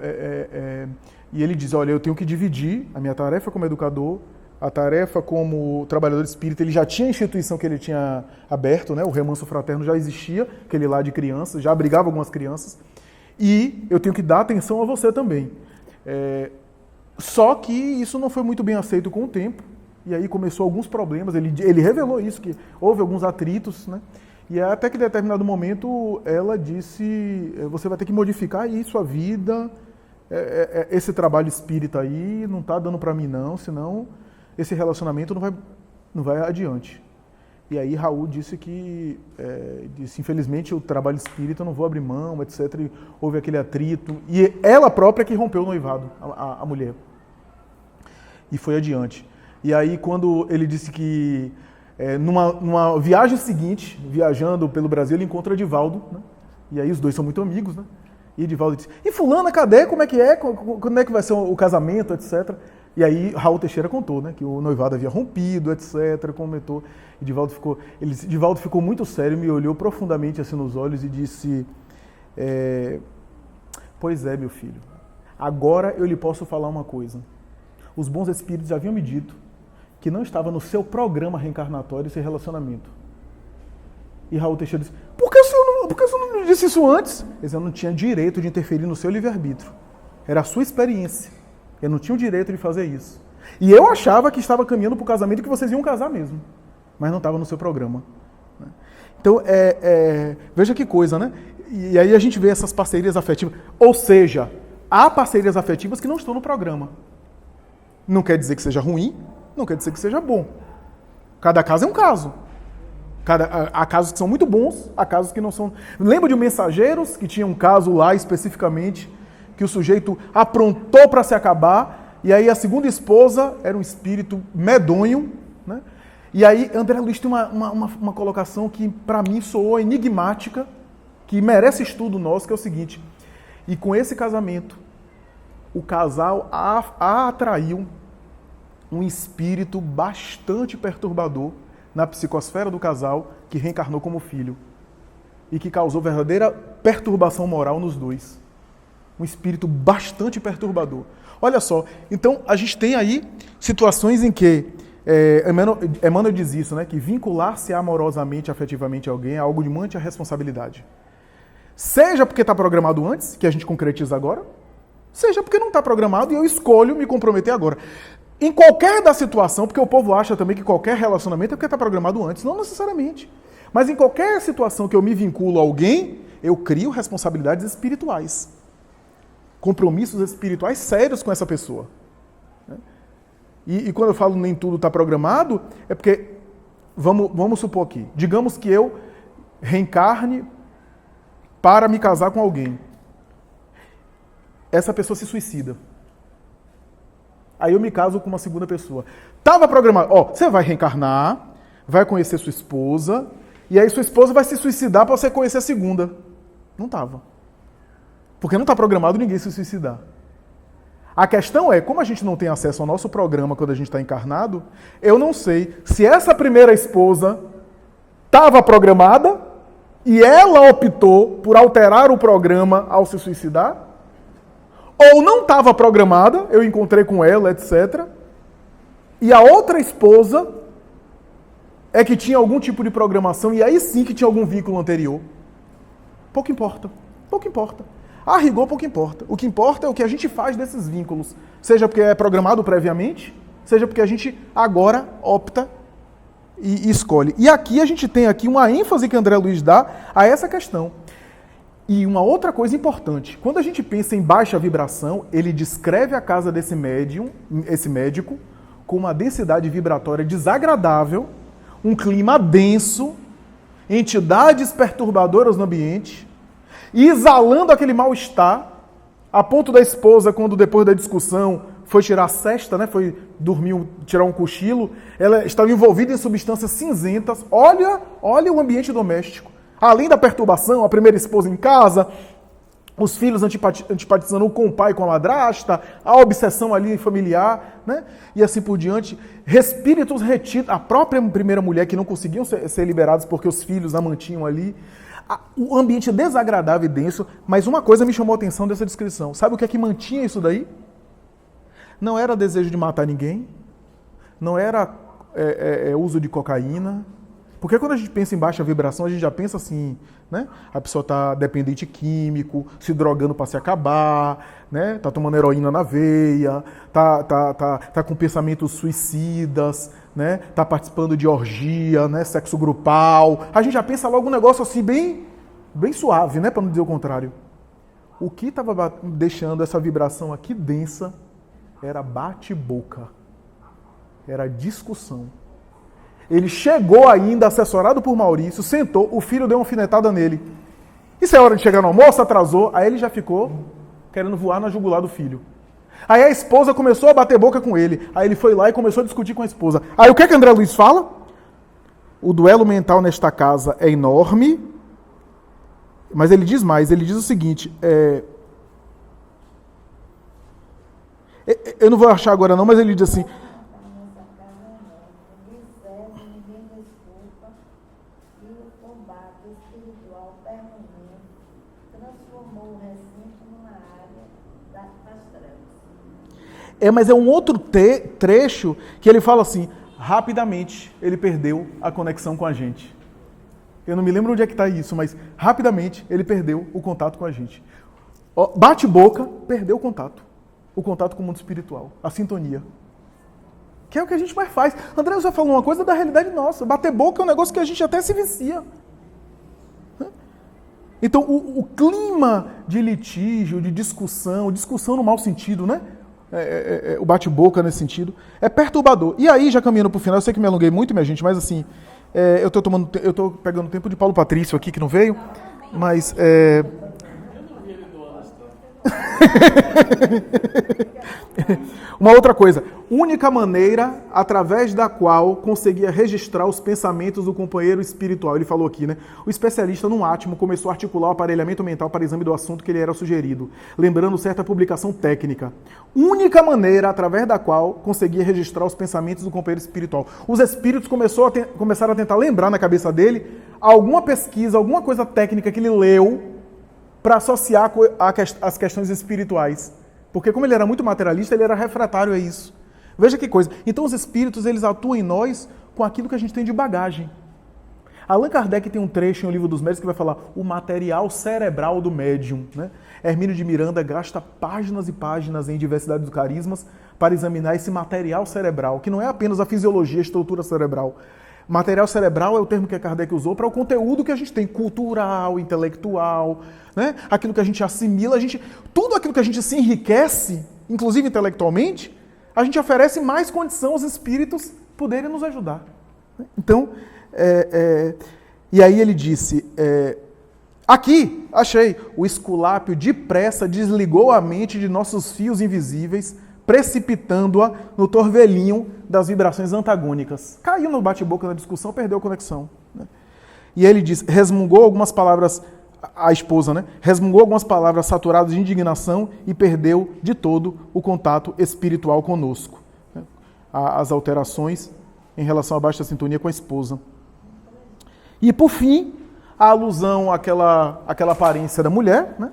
e ele diz, olha, eu tenho que dividir a minha tarefa como educador, a tarefa como trabalhador espírita. Ele já tinha a instituição que ele tinha aberto, né? O Remanso Fraterno já existia, aquele lá de crianças, já abrigava algumas crianças, e eu tenho que dar atenção a você também. Só que isso não foi muito bem aceito com o tempo, e aí começou alguns problemas, ele revelou isso, que houve alguns atritos, né? E até que em determinado momento ela disse, você vai ter que modificar aí sua vida, esse trabalho espírita aí não está dando para mim não, senão esse relacionamento não vai adiante. E aí Raul disse que, infelizmente o trabalho espírita eu não vou abrir mão, etc. E houve aquele atrito. E ela própria que rompeu o noivado, a mulher. E foi adiante. E aí quando ele disse que, numa viagem seguinte, viajando pelo Brasil, ele encontra Edivaldo, né? E aí os dois são muito amigos, né? E Edivaldo disse, e fulana, cadê? Como é que é? Quando é que vai ser o casamento, etc. E aí Raul Teixeira contou, né, que o noivado havia rompido, etc. Comentou. Edivaldo ficou muito sério, me olhou profundamente assim nos olhos e disse, pois é, meu filho, agora eu lhe posso falar uma coisa. Os bons espíritos já haviam me dito que não estava no seu programa reencarnatório esse relacionamento. E Raul Teixeira disse, por que o senhor não me disse isso antes? Ele disse, eu não tinha direito de interferir no seu livre-arbítrio. Era a sua experiência. Eu não tinha o direito de fazer isso. E eu achava que estava caminhando para o casamento e que vocês iam casar mesmo. Mas não estava no seu programa. Então, veja que coisa, né? E aí a gente vê essas parcerias afetivas. Ou seja, há parcerias afetivas que não estão no programa. Não quer dizer que seja ruim, não quer dizer que seja bom. Cada caso é um caso. Há casos que são muito bons, há casos que não são. Lembra de Mensageiros, que tinha um caso lá especificamente, que o sujeito aprontou para se acabar, e aí a segunda esposa era um espírito medonho, né? E aí André Luiz tem uma colocação que para mim soou enigmática, que merece estudo nosso, que é o seguinte, e com esse casamento, o casal atraiu um espírito bastante perturbador na psicosfera do casal, que reencarnou como filho, e que causou verdadeira perturbação moral nos dois. Um espírito bastante perturbador. Olha só, então a gente tem aí situações em que, Emmanuel diz isso, né, que vincular-se amorosamente, afetivamente a alguém é algo de muita responsabilidade. Seja porque está programado antes, que a gente concretiza agora, seja porque não está programado e eu escolho me comprometer agora. Em qualquer da situação, porque o povo acha também que qualquer relacionamento é porque está programado antes, não necessariamente. Mas em qualquer situação que eu me vinculo a alguém, eu crio responsabilidades espirituais. Compromissos espirituais sérios com essa pessoa. E quando eu falo nem tudo está programado, é porque, vamos supor aqui, digamos que eu reencarne para me casar com alguém. Essa pessoa se suicida. Aí eu me caso com uma segunda pessoa. Estava programado, você vai reencarnar, vai conhecer sua esposa, e aí sua esposa vai se suicidar para você conhecer a segunda. Não estava. Porque não está programado ninguém se suicidar. A questão é, como a gente não tem acesso ao nosso programa quando a gente está encarnado, eu não sei se essa primeira esposa estava programada e ela optou por alterar o programa ao se suicidar, ou não estava programada, eu encontrei com ela, etc. E a outra esposa é que tinha algum tipo de programação e aí sim que tinha algum vínculo anterior. Pouco importa. Pouco importa. A rigor, pouco importa. O que importa é o que a gente faz desses vínculos. Seja porque é programado previamente, seja porque a gente agora opta e escolhe. E aqui a gente tem aqui uma ênfase que André Luiz dá a essa questão. E uma outra coisa importante. Quando a gente pensa em baixa vibração, ele descreve a casa desse médium, esse médico, com uma densidade vibratória desagradável, um clima denso, entidades perturbadoras no ambiente, e exalando aquele mal-estar, a ponto da esposa, quando depois da discussão foi tirar a sesta, né, foi dormir, tirar um cochilo, ela estava envolvida em substâncias cinzentas. Olha o ambiente doméstico. Além da perturbação, a primeira esposa em casa, os filhos antipatizando com o pai e com a madrasta, a obsessão ali familiar, né? E assim por diante. Espíritos retidos, a própria primeira mulher que não conseguiam ser liberados porque os filhos a mantinham ali. O ambiente desagradável e denso, mas uma coisa me chamou a atenção dessa descrição. Sabe o que é que mantinha isso daí? Não era desejo de matar ninguém, não era uso de cocaína, porque quando a gente pensa em baixa vibração, a gente já pensa assim, né? A pessoa está dependente químico, se drogando para se acabar, né? Tá tomando heroína na veia, tá com pensamentos suicidas, né? Tá participando de orgia, né? Sexo grupal. A gente já pensa logo um negócio assim bem suave, né? Para não dizer o contrário. O que estava deixando essa vibração aqui densa era bate-boca, era discussão. Ele chegou ainda, assessorado por Maurício, sentou, o filho deu uma alfinetada nele. Isso é hora de chegar no almoço, atrasou, aí ele já ficou querendo voar na jugular do filho. Aí a esposa começou a bater boca com ele, aí ele foi lá e começou a discutir com a esposa. Aí o que é que André Luiz fala? O duelo mental nesta casa é enorme, mas ele diz mais, ele diz o seguinte, eu não vou achar agora não, mas ele diz assim, mas é um outro trecho que ele fala assim, rapidamente ele perdeu a conexão com a gente. Eu não me lembro onde é que está isso, mas rapidamente ele perdeu o contato com a gente. Bate boca, perdeu o contato com o mundo espiritual, a sintonia. Que é o que a gente mais faz. André já falou uma coisa da realidade nossa. Bater boca é um negócio que a gente até se vicia. Então o clima de litígio, de discussão no mau sentido, né? O bate-boca nesse sentido, é perturbador. E aí, já caminhando para o final, eu sei que me alonguei muito, minha gente, mas assim, eu estou pegando tempo de Paulo Patrício aqui, que não veio, mas... Uma outra coisa, única maneira através da qual conseguia registrar os pensamentos do companheiro espiritual. Ele falou aqui, né? O especialista num átimo começou a articular o aparelhamento mental para exame do assunto que lhe era sugerido, lembrando certa publicação técnica. Única maneira através da qual conseguia registrar os pensamentos do companheiro espiritual. Os espíritos começaram a tentar lembrar na cabeça dele alguma pesquisa, alguma coisa técnica que ele leu para associar as questões espirituais. Porque como ele era muito materialista, ele era refratário a isso. Veja que coisa. Então os espíritos, eles atuam em nós com aquilo que a gente tem de bagagem. Allan Kardec tem um trecho em O Livro dos Médiuns que vai falar o material cerebral do médium. Né? Hermínio de Miranda gasta páginas e páginas em Diversidade dos Carismas para examinar esse material cerebral, que não é apenas a fisiologia, a estrutura cerebral. Material cerebral é o termo que Kardec usou para o conteúdo que a gente tem, cultural, intelectual, né? Aquilo que a gente assimila, tudo aquilo que a gente se enriquece, inclusive intelectualmente, a gente oferece mais condição aos espíritos poderem nos ajudar. Então, e aí ele disse, aqui, achei, o Esculápio depressa desligou a mente de nossos fios invisíveis, precipitando-a no torvelinho das vibrações antagônicas. Caiu no bate-boca na discussão, perdeu a conexão. Né? E aí ele diz, resmungou algumas palavras, a esposa, né? Resmungou algumas palavras saturadas de indignação e perdeu de todo o contato espiritual conosco. Né? As alterações em relação à baixa sintonia com a esposa. E por fim, a alusão àquela aparência da mulher, né?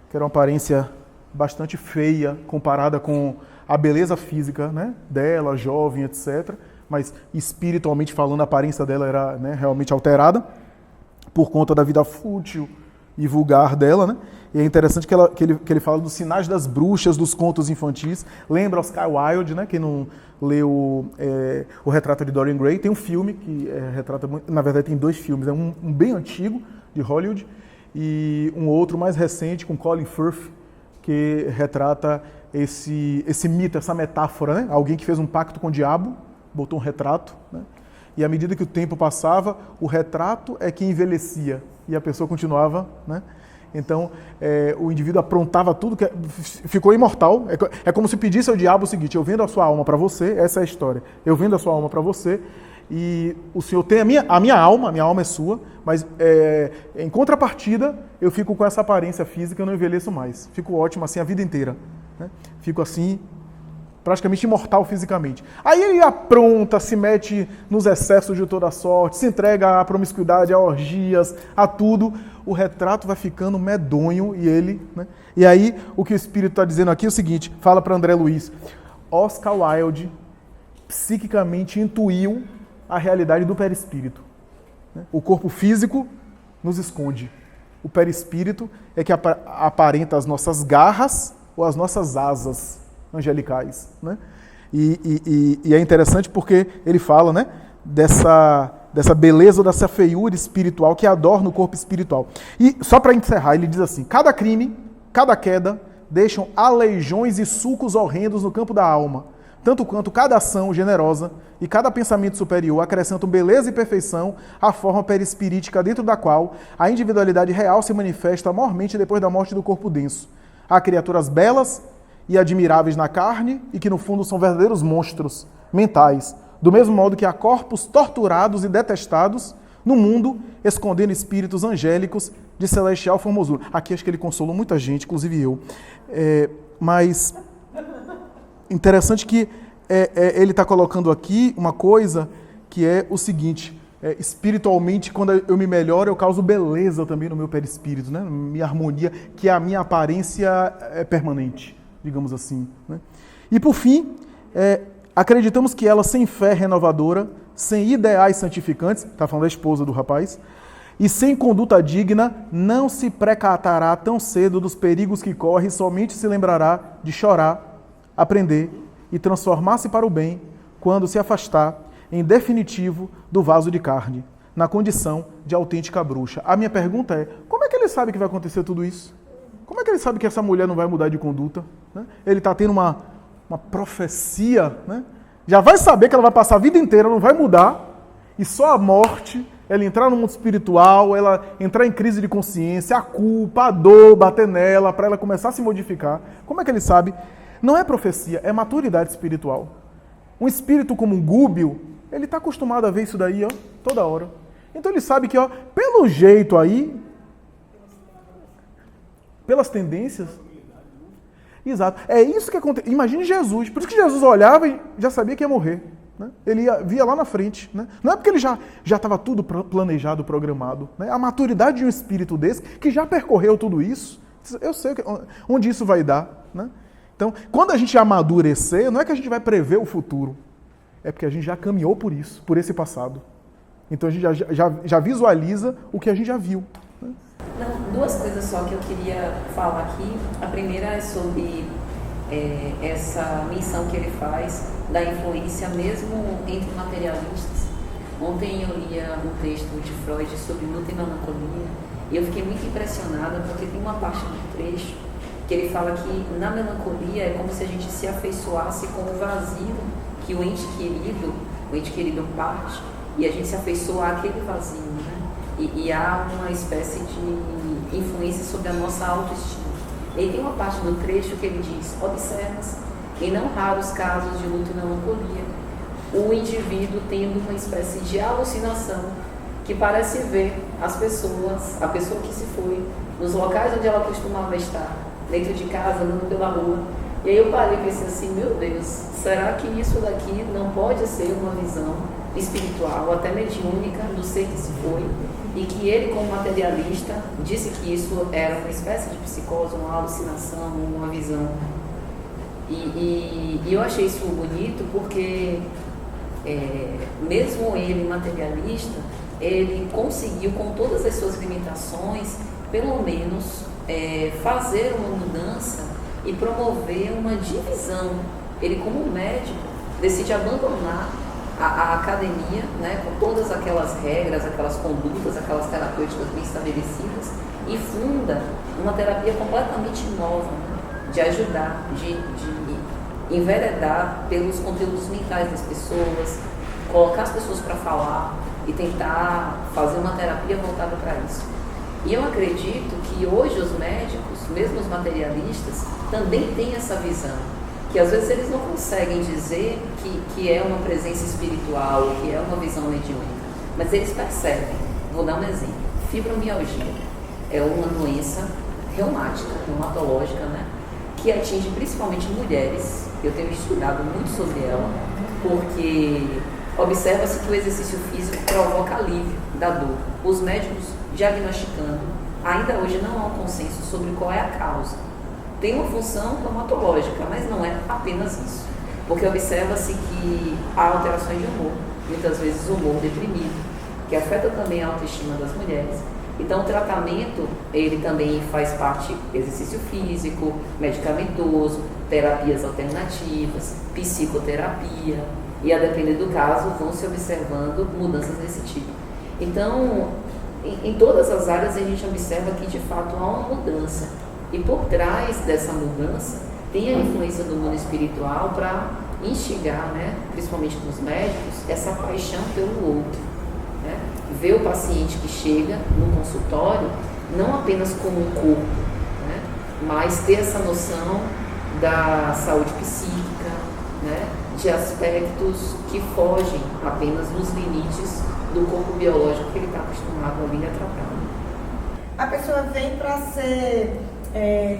Que era uma aparência bastante feia comparada com a beleza física, né, dela, jovem, etc. Mas espiritualmente falando, a aparência dela era, né, realmente alterada por conta da vida fútil e vulgar dela. Né? E é interessante que ele fala dos sinais das bruxas dos contos infantis. Lembra Oscar Wilde, né? Quem não leu o Retrato de Dorian Gray, tem um filme que retrata, na verdade tem 2 filmes, um bem antigo de Hollywood e um outro mais recente com Colin Firth, que retrata esse mito, essa metáfora, né? Alguém que fez um pacto com o diabo, botou um retrato, né? E à medida que o tempo passava, o retrato é que envelhecia e a pessoa continuava, né? Então, o indivíduo aprontava tudo, ficou imortal. É como se pedisse ao diabo o seguinte, eu vendo a sua alma para você, essa é a história, eu vendo a sua alma para você, e o Senhor tem a minha alma é sua, mas em contrapartida, eu fico com essa aparência física, eu não envelheço mais. Fico ótimo assim a vida inteira. Né? Fico assim, praticamente imortal fisicamente. Aí ele apronta, se mete nos excessos de toda sorte, se entrega à promiscuidade, a orgias, a tudo. O retrato vai ficando medonho e ele... Né? E aí, o que o Espírito está dizendo aqui é o seguinte, fala para André Luiz, Oscar Wilde psiquicamente intuiu a realidade do perispírito. O corpo físico nos esconde. O perispírito é que aparenta as nossas garras ou as nossas asas angelicais. Né? E é interessante porque ele fala, né, dessa beleza, dessa feiura espiritual que adorna o corpo espiritual. E só para encerrar, ele diz assim, cada crime, cada queda, deixam aleijões e sulcos horrendos no campo da alma, tanto quanto cada ação generosa e cada pensamento superior acrescentam beleza e perfeição à forma perispirítica dentro da qual a individualidade real se manifesta mormente depois da morte do corpo denso. Há criaturas belas e admiráveis na carne e que no fundo são verdadeiros monstros mentais, do mesmo modo que há corpos torturados e detestados no mundo, escondendo espíritos angélicos de celestial formosura. Aqui acho que ele consolou muita gente, inclusive eu. Mas interessante que ele está colocando aqui uma coisa que é o seguinte, espiritualmente, quando eu me melhoro, eu causo beleza também no meu perispírito, né? Minha harmonia, que é a minha aparência permanente, digamos assim. Né? E por fim, acreditamos que ela, sem fé renovadora, sem ideais santificantes, está falando da esposa do rapaz, e sem conduta digna, não se precatará tão cedo dos perigos que corre, somente se lembrará de chorar, aprender e transformar-se para o bem, quando se afastar, em definitivo, do vaso de carne, na condição de autêntica bruxa. A minha pergunta é, como é que ele sabe que vai acontecer tudo isso? Como é que ele sabe que essa mulher não vai mudar de conduta? Né? Ele está tendo uma profecia, né? Já vai saber que ela vai passar a vida inteira, não vai mudar, e só a morte, ela entrar no mundo espiritual, ela entrar em crise de consciência, a culpa, a dor, bater nela, para ela começar a se modificar. Como é que ele sabe? Não é profecia, é maturidade espiritual. Um espírito como um gúbio, ele está acostumado a ver isso daí, ó, toda hora. Então ele sabe que, ó, pelo jeito aí, pelas tendências... Exato. É isso que acontece. Imagine Jesus. Por isso que Jesus olhava e já sabia que ia morrer. né? Ele via lá na frente. Né? Não é porque ele já estava tudo planejado, programado. Né? A maturidade de um espírito desse, que já percorreu tudo isso, eu sei onde isso vai dar. Né? Então, quando a gente amadurecer, não é que a gente vai prever o futuro, é porque a gente já caminhou por isso, por esse passado. Então a gente já visualiza o que a gente já viu. Né? Não, duas coisas só que eu queria falar aqui. A primeira é sobre essa menção que ele faz da influência mesmo entre materialistas. Ontem eu lia um texto de Freud sobre luta e melancolia e eu fiquei muito impressionada porque tem uma parte do trecho que ele fala que na melancolia é como se a gente se afeiçoasse com o vazio que o ente querido parte e a gente se afeiçoa àquele vazio, né? E há uma espécie de influência sobre a nossa autoestima. E tem uma parte do trecho que ele diz: observa-se, em não raros casos de luta e melancolia, o indivíduo tendo uma espécie de alucinação que parece ver a pessoa que se foi, nos locais onde ela costumava estar, dentro de casa, andando pela rua. E aí eu parei e pensei assim, meu Deus, será que isso daqui não pode ser uma visão espiritual, até mediúnica, do ser que se foi? E que ele, como materialista, disse que isso era uma espécie de psicose, uma alucinação, uma visão. E eu achei isso bonito porque, mesmo ele materialista, ele conseguiu, com todas as suas limitações, pelo menos fazer uma mudança e promover uma divisão. Ele, como médico, decide abandonar a academia, né, com todas aquelas regras, aquelas condutas, aquelas terapêuticas bem estabelecidas, e funda uma terapia completamente nova, né, de ajudar, de enveredar pelos conteúdos mentais das pessoas, colocar as pessoas para falar e tentar fazer uma terapia voltada para isso. E eu acredito que hoje os médicos, mesmo os materialistas, também têm essa visão, que às vezes eles não conseguem dizer que é uma presença espiritual, que é uma visão mediúnica, mas eles percebem. Vou dar um exemplo. Fibromialgia é uma doença reumática, reumatológica, né, que atinge principalmente mulheres. Eu tenho estudado muito sobre ela, porque observa-se que o exercício físico provoca alívio da dor. Os médicos diagnosticando, ainda hoje não há um consenso sobre qual é a causa. Tem uma função reumatológica, mas não é apenas isso. Porque observa-se que há alterações de humor, muitas vezes humor deprimido, que afeta também a autoestima das mulheres. Então o tratamento, ele também faz parte exercício físico, medicamentoso, terapias alternativas, psicoterapia, e a depender do caso vão se observando mudanças desse tipo. Então, em todas as áreas a gente observa que de fato há uma mudança. E por trás dessa mudança tem a influência do mundo espiritual para instigar, né, principalmente nos médicos, essa paixão pelo outro. Né? Ver o paciente que chega no consultório não apenas como um corpo, né, mas ter essa noção da saúde psíquica, né, de aspectos que fogem apenas dos limites do corpo biológico que ele está acostumado ali a tratar. A pessoa vem para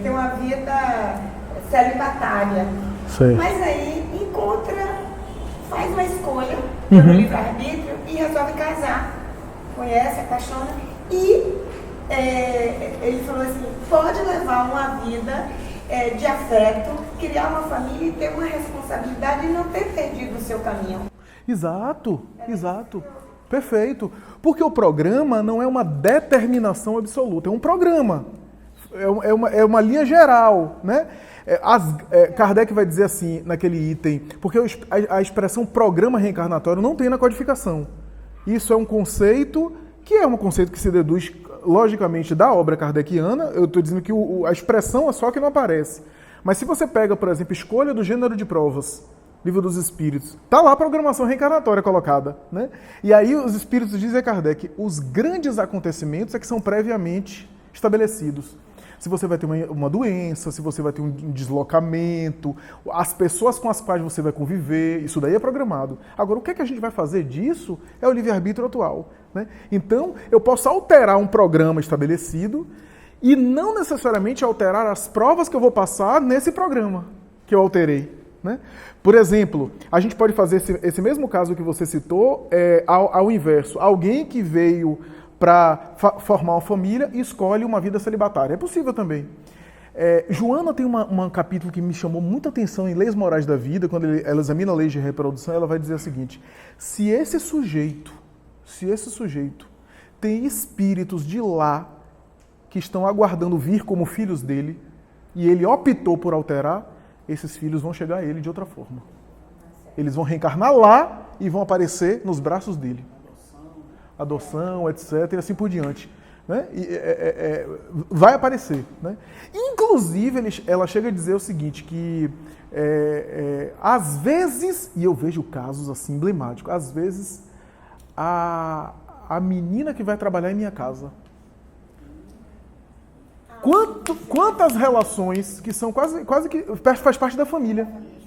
ter uma vida celibatária, mas aí faz uma escolha pelo livre-arbítrio e resolve casar, conhece, apaixona e ele falou assim, pode levar uma vida de afeto, criar uma família e ter uma responsabilidade e não ter perdido o seu caminho. Exato. Perfeito. Porque o programa não é uma determinação absoluta, é um programa. É uma linha geral, né? Kardec vai dizer assim, naquele item, porque a expressão programa reencarnatório não tem na codificação. Isso é um conceito que se deduz, logicamente, da obra kardeciana. Eu estou dizendo que a expressão é só que não aparece. Mas se você pega, por exemplo, Escolha do Gênero de Provas, Livro dos Espíritos, está lá a programação reencarnatória colocada, né? E aí os Espíritos dizem a Kardec, os grandes acontecimentos é que são previamente estabelecidos. Se você vai ter uma doença, se você vai ter um deslocamento, as pessoas com as quais você vai conviver, isso daí é programado. Agora, o que é que a gente vai fazer disso é o livre-arbítrio atual, né? Então, eu posso alterar um programa estabelecido e não necessariamente alterar as provas que eu vou passar nesse programa que eu alterei. né? Por exemplo, a gente pode fazer esse mesmo caso que você citou ao inverso. Alguém que veio para formar uma família e escolhe uma vida celibatária. É possível também. Joana tem um capítulo que me chamou muita atenção em Leis Morais da Vida, quando ela examina a lei de reprodução, ela vai dizer o seguinte: se esse sujeito tem espíritos de lá que estão aguardando vir como filhos dele, e ele optou por alterar, esses filhos vão chegar a ele de outra forma. Eles vão reencarnar lá e vão aparecer nos braços dele. Adoção, etc, e assim por diante. Né? Vai aparecer. Né? Inclusive, ela chega a dizer o seguinte, que às vezes, e eu vejo casos assim emblemáticos, às vezes a menina que vai trabalhar em minha casa, quantas relações que são quase que faz parte da família,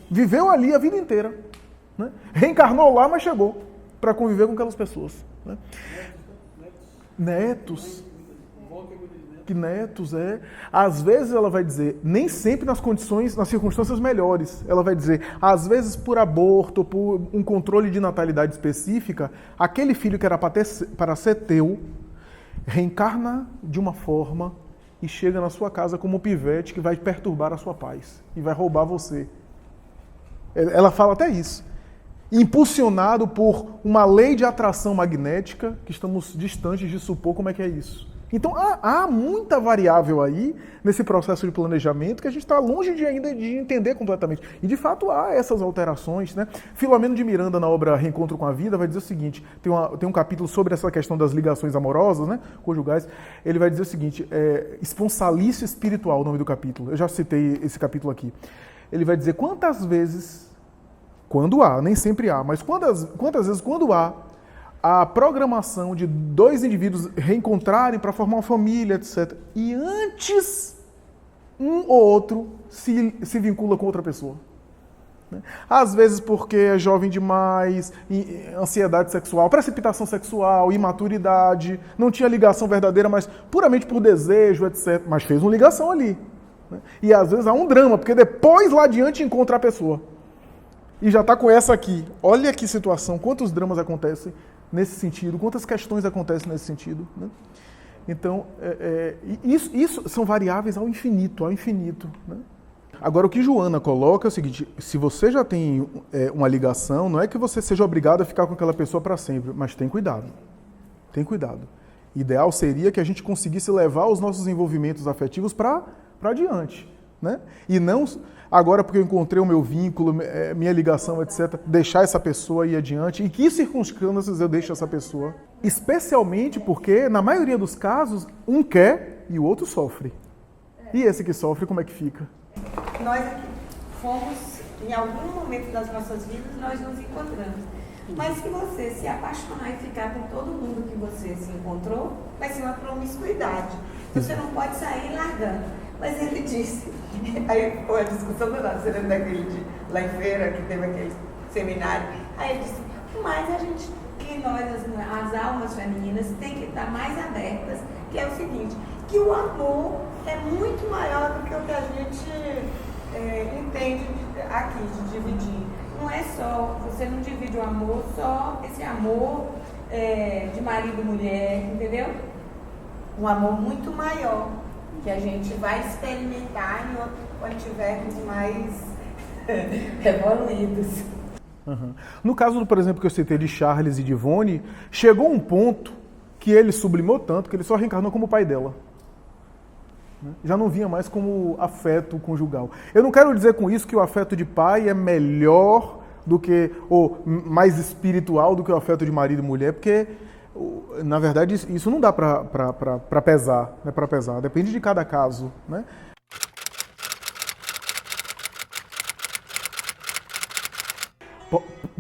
viveu ali a vida inteira, né? Reencarnou lá, mas chegou para conviver com aquelas pessoas. Né? Netos, às vezes ela vai dizer, nem sempre nas circunstâncias melhores, ela vai dizer, às vezes por aborto, ou por um controle de natalidade específica, aquele filho que era para ser teu, reencarna de uma forma e chega na sua casa como um pivete que vai perturbar a sua paz e vai roubar você. Ela fala até isso. Impulsionado por uma lei de atração magnética, que estamos distantes de supor como é que é isso. Então, há muita variável aí nesse processo de planejamento que a gente está longe ainda de entender completamente. E, de fato, há essas alterações. Né? Filomeno de Miranda, na obra Reencontro com a Vida, vai dizer o seguinte, tem um capítulo sobre essa questão das ligações amorosas, né, conjugais. Ele vai dizer o seguinte, esponsalício espiritual, o nome do capítulo. Eu já citei esse capítulo aqui. Ele vai dizer quantas vezes, quando há, nem sempre há, mas quantas vezes, quando há, a programação de dois indivíduos reencontrarem para formar uma família, etc. E antes, um ou outro se vincula com outra pessoa. Às vezes porque é jovem demais, ansiedade sexual, precipitação sexual, imaturidade, não tinha ligação verdadeira, mas puramente por desejo, etc. Mas fez uma ligação ali. E às vezes há um drama, porque depois lá adiante encontra a pessoa. E já está com essa aqui. Olha que situação, quantos dramas acontecem nesse sentido, quantas questões acontecem nesse sentido. Né? Então, isso são variáveis ao infinito. Né? Agora, o que Joana coloca é o seguinte, se você já tem uma ligação, não é que você seja obrigado a ficar com aquela pessoa para sempre, mas tem cuidado. Tem cuidado. Ideal seria que a gente conseguisse levar os nossos envolvimentos afetivos para adiante. Né? E não, agora porque eu encontrei o meu vínculo, minha ligação, etc., deixar essa pessoa ir adiante. Em que circunstâncias eu deixo essa pessoa? Especialmente porque, na maioria dos casos, um quer e o outro sofre. E esse que sofre, como é que fica? Nós fomos, em algum momento das nossas vidas, nós nos encontramos. Mas se você se apaixonar e ficar com todo mundo que você se encontrou, vai ser uma promiscuidade. Você não pode sair largando. Mas ele disse, aí foi a discussão do lado, você lembra daquele de lá em Feira, que teve aquele seminário? Aí ele disse, mas nós, as almas femininas, tem que estar mais abertas, que é o seguinte, que o amor é muito maior do que o que a gente entende aqui, de dividir. Não é só, você não divide o amor, só esse amor de marido e mulher, entendeu? Um amor muito maior, que a gente vai experimentar quando tivermos mais evoluídos. Uhum. No caso, por exemplo, que eu citei de Charles e de Ivone, chegou um ponto que ele sublimou tanto que ele só reencarnou como o pai dela. Já não vinha mais como afeto conjugal. Eu não quero dizer com isso que o afeto de pai é melhor do que, ou mais espiritual do que o afeto de marido e mulher, porque na verdade isso não dá para pesar, né? Para pesar, depende de cada caso, né?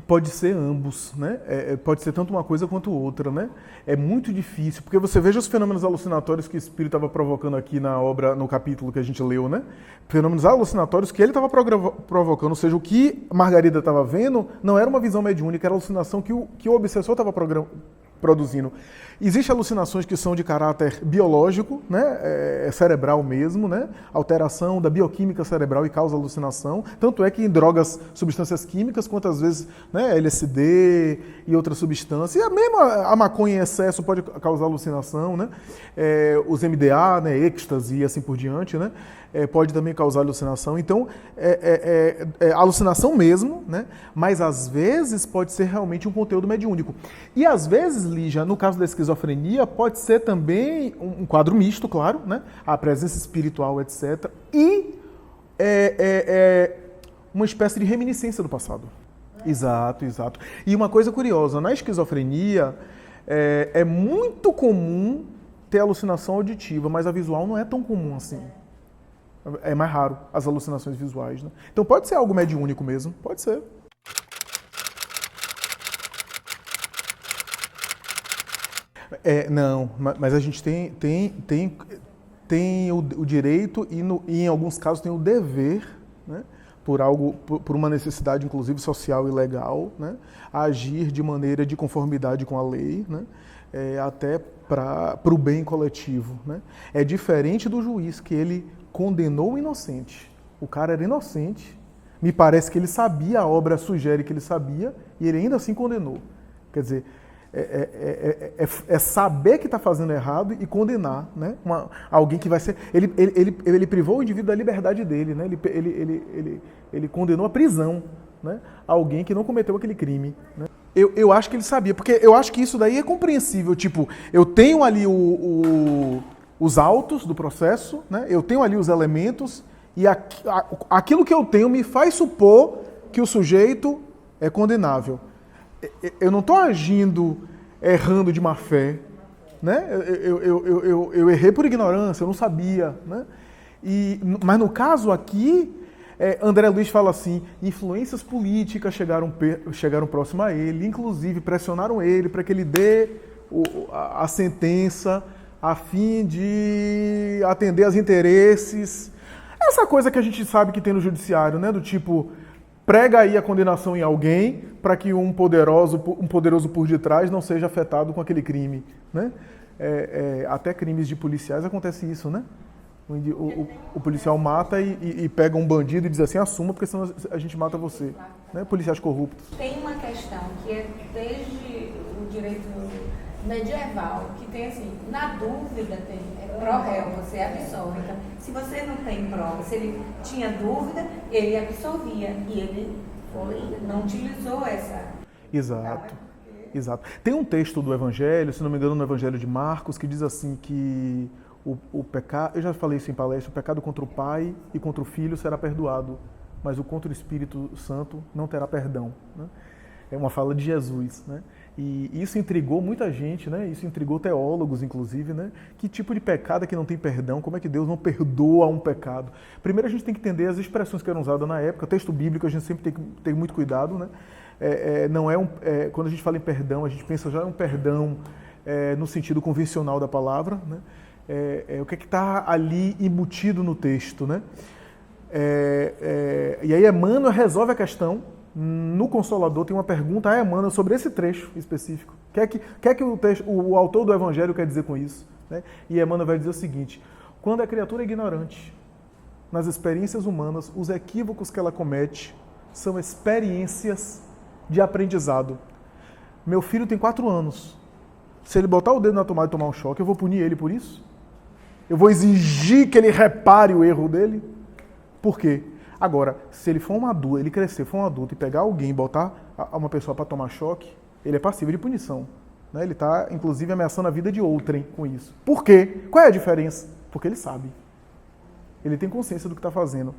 Pode ser ambos, né? Pode ser tanto uma coisa quanto outra, né? É muito difícil, porque você veja os fenômenos alucinatórios que o espírito estava provocando aqui na obra, no capítulo que a gente leu, né? Fenômenos alucinatórios que ele estava provocando, ou seja, o que Margarida estava vendo não era uma visão mediúnica, era a alucinação que o obsessor estava produzindo. Existem alucinações que são de caráter biológico, né? Cerebral mesmo, né? Alteração da bioquímica cerebral e causa alucinação. Tanto é que em drogas, substâncias químicas, quantas vezes, né? LSD e outras substâncias. E mesmo a maconha em excesso pode causar alucinação, né? Os MDA, né? Êxtase e assim por diante, né? Pode também causar alucinação. Então, alucinação mesmo, né? Mas às vezes pode ser realmente um conteúdo mediúnico. E às vezes, Lígia, no caso da esquizofrenia, pode ser também um quadro misto, claro, né? A presença espiritual, etc. E uma espécie de reminiscência do passado. Exato, exato. E uma coisa curiosa, na esquizofrenia é muito comum ter alucinação auditiva, mas a visual não é tão comum assim. É mais raro as alucinações visuais, né? Então pode ser algo mediúnico mesmo, pode ser. Não, mas a gente tem o direito e em alguns casos tem o dever, né, por uma necessidade inclusive social e legal, né, a agir de maneira de conformidade com a lei, né, até para o bem coletivo, né. É diferente do juiz que ele condenou o inocente. O cara era inocente, me parece que ele sabia, a obra sugere que ele sabia, e ele ainda assim condenou. Quer dizer, é saber que está fazendo errado e condenar, né? Alguém que vai ser... Ele privou o indivíduo da liberdade dele, né? Ele condenou a prisão, né? Alguém que não cometeu aquele crime, né? Eu acho que ele sabia, porque eu acho que isso daí é compreensível. Tipo, eu tenho ali os autos do processo, né? Eu tenho ali os elementos e aquilo que eu tenho me faz supor que o sujeito é condenável. Eu não estou agindo errando de má fé, né? Eu errei por ignorância, eu não sabia, né? Mas no caso aqui, André Luiz fala assim, influências políticas chegaram próximo a ele, inclusive pressionaram ele para que ele dê a sentença a fim de atender aos interesses. Essa coisa que a gente sabe que tem no judiciário, né? Do tipo, prega aí a condenação em alguém para que um poderoso por detrás não seja afetado com aquele crime, né? Até crimes de policiais acontece isso, né? O policial mata e pega um bandido e diz assim, assuma, porque senão a gente mata você. Né? Policiais corruptos. Tem uma questão que é desde o direito medieval, que tem assim, na dúvida tem pró réu, você absolve. Então, se você não tem prova, se ele tinha dúvida, ele absolvia e ele não utilizou essa... Exato. Exato. Tem um texto do Evangelho, se não me engano, no Evangelho de Marcos, que diz assim que o pecado, eu já falei isso em palestra, o pecado contra o Pai e contra o Filho será perdoado, mas o contra o Espírito Santo não terá perdão. Né? É uma fala de Jesus, né? E isso intrigou muita gente, né? Isso intrigou teólogos, inclusive, né? Que tipo de pecado é que não tem perdão? Como é que Deus não perdoa um pecado? Primeiro a gente tem que entender as expressões que eram usadas na época. O texto bíblico a gente sempre tem que ter muito cuidado, né? Quando a gente fala em perdão, a gente pensa já em um perdão no sentido convencional da palavra, né? O que é que está ali embutido no texto, né? E aí Emmanuel resolve a questão. No Consolador tem uma pergunta a Emmanuel sobre esse trecho específico. O que é que o autor do Evangelho quer dizer com isso? Né? E Emmanuel vai dizer o seguinte: quando a criatura é ignorante nas experiências humanas, os equívocos que ela comete são experiências de aprendizado. Meu filho tem 4 anos. Se ele botar o dedo na tomada e tomar um choque, eu vou punir ele por isso? Eu vou exigir que ele repare o erro dele? Por quê? Agora, se ele for um adulto, ele crescer, for um adulto e pegar alguém e botar uma pessoa para tomar choque, ele é passível de punição. Né? Ele está, inclusive, ameaçando a vida de outrem com isso. Por quê? Qual é a diferença? Porque ele sabe. Ele tem consciência do que está fazendo.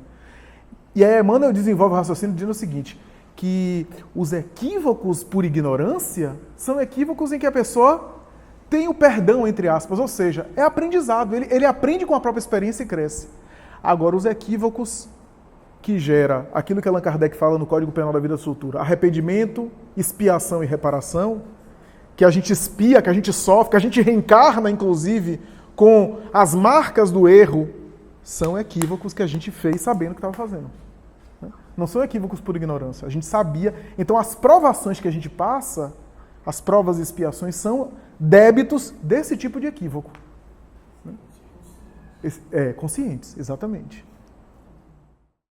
E aí Emmanuel desenvolve o raciocínio dizendo o seguinte, que os equívocos por ignorância são equívocos em que a pessoa tem o perdão, entre aspas, ou seja, é aprendizado. Ele aprende com a própria experiência e cresce. Agora, os equívocos que gera aquilo que Allan Kardec fala no Código Penal da Vida Futura, arrependimento, expiação e reparação, que a gente expia, que a gente sofre, que a gente reencarna, inclusive, com as marcas do erro, são equívocos que a gente fez sabendo o que estava fazendo. Não são equívocos por ignorância, a gente sabia. Então, as provações que a gente passa As provas e expiações são débitos desse tipo de equívoco. Conscientes, exatamente.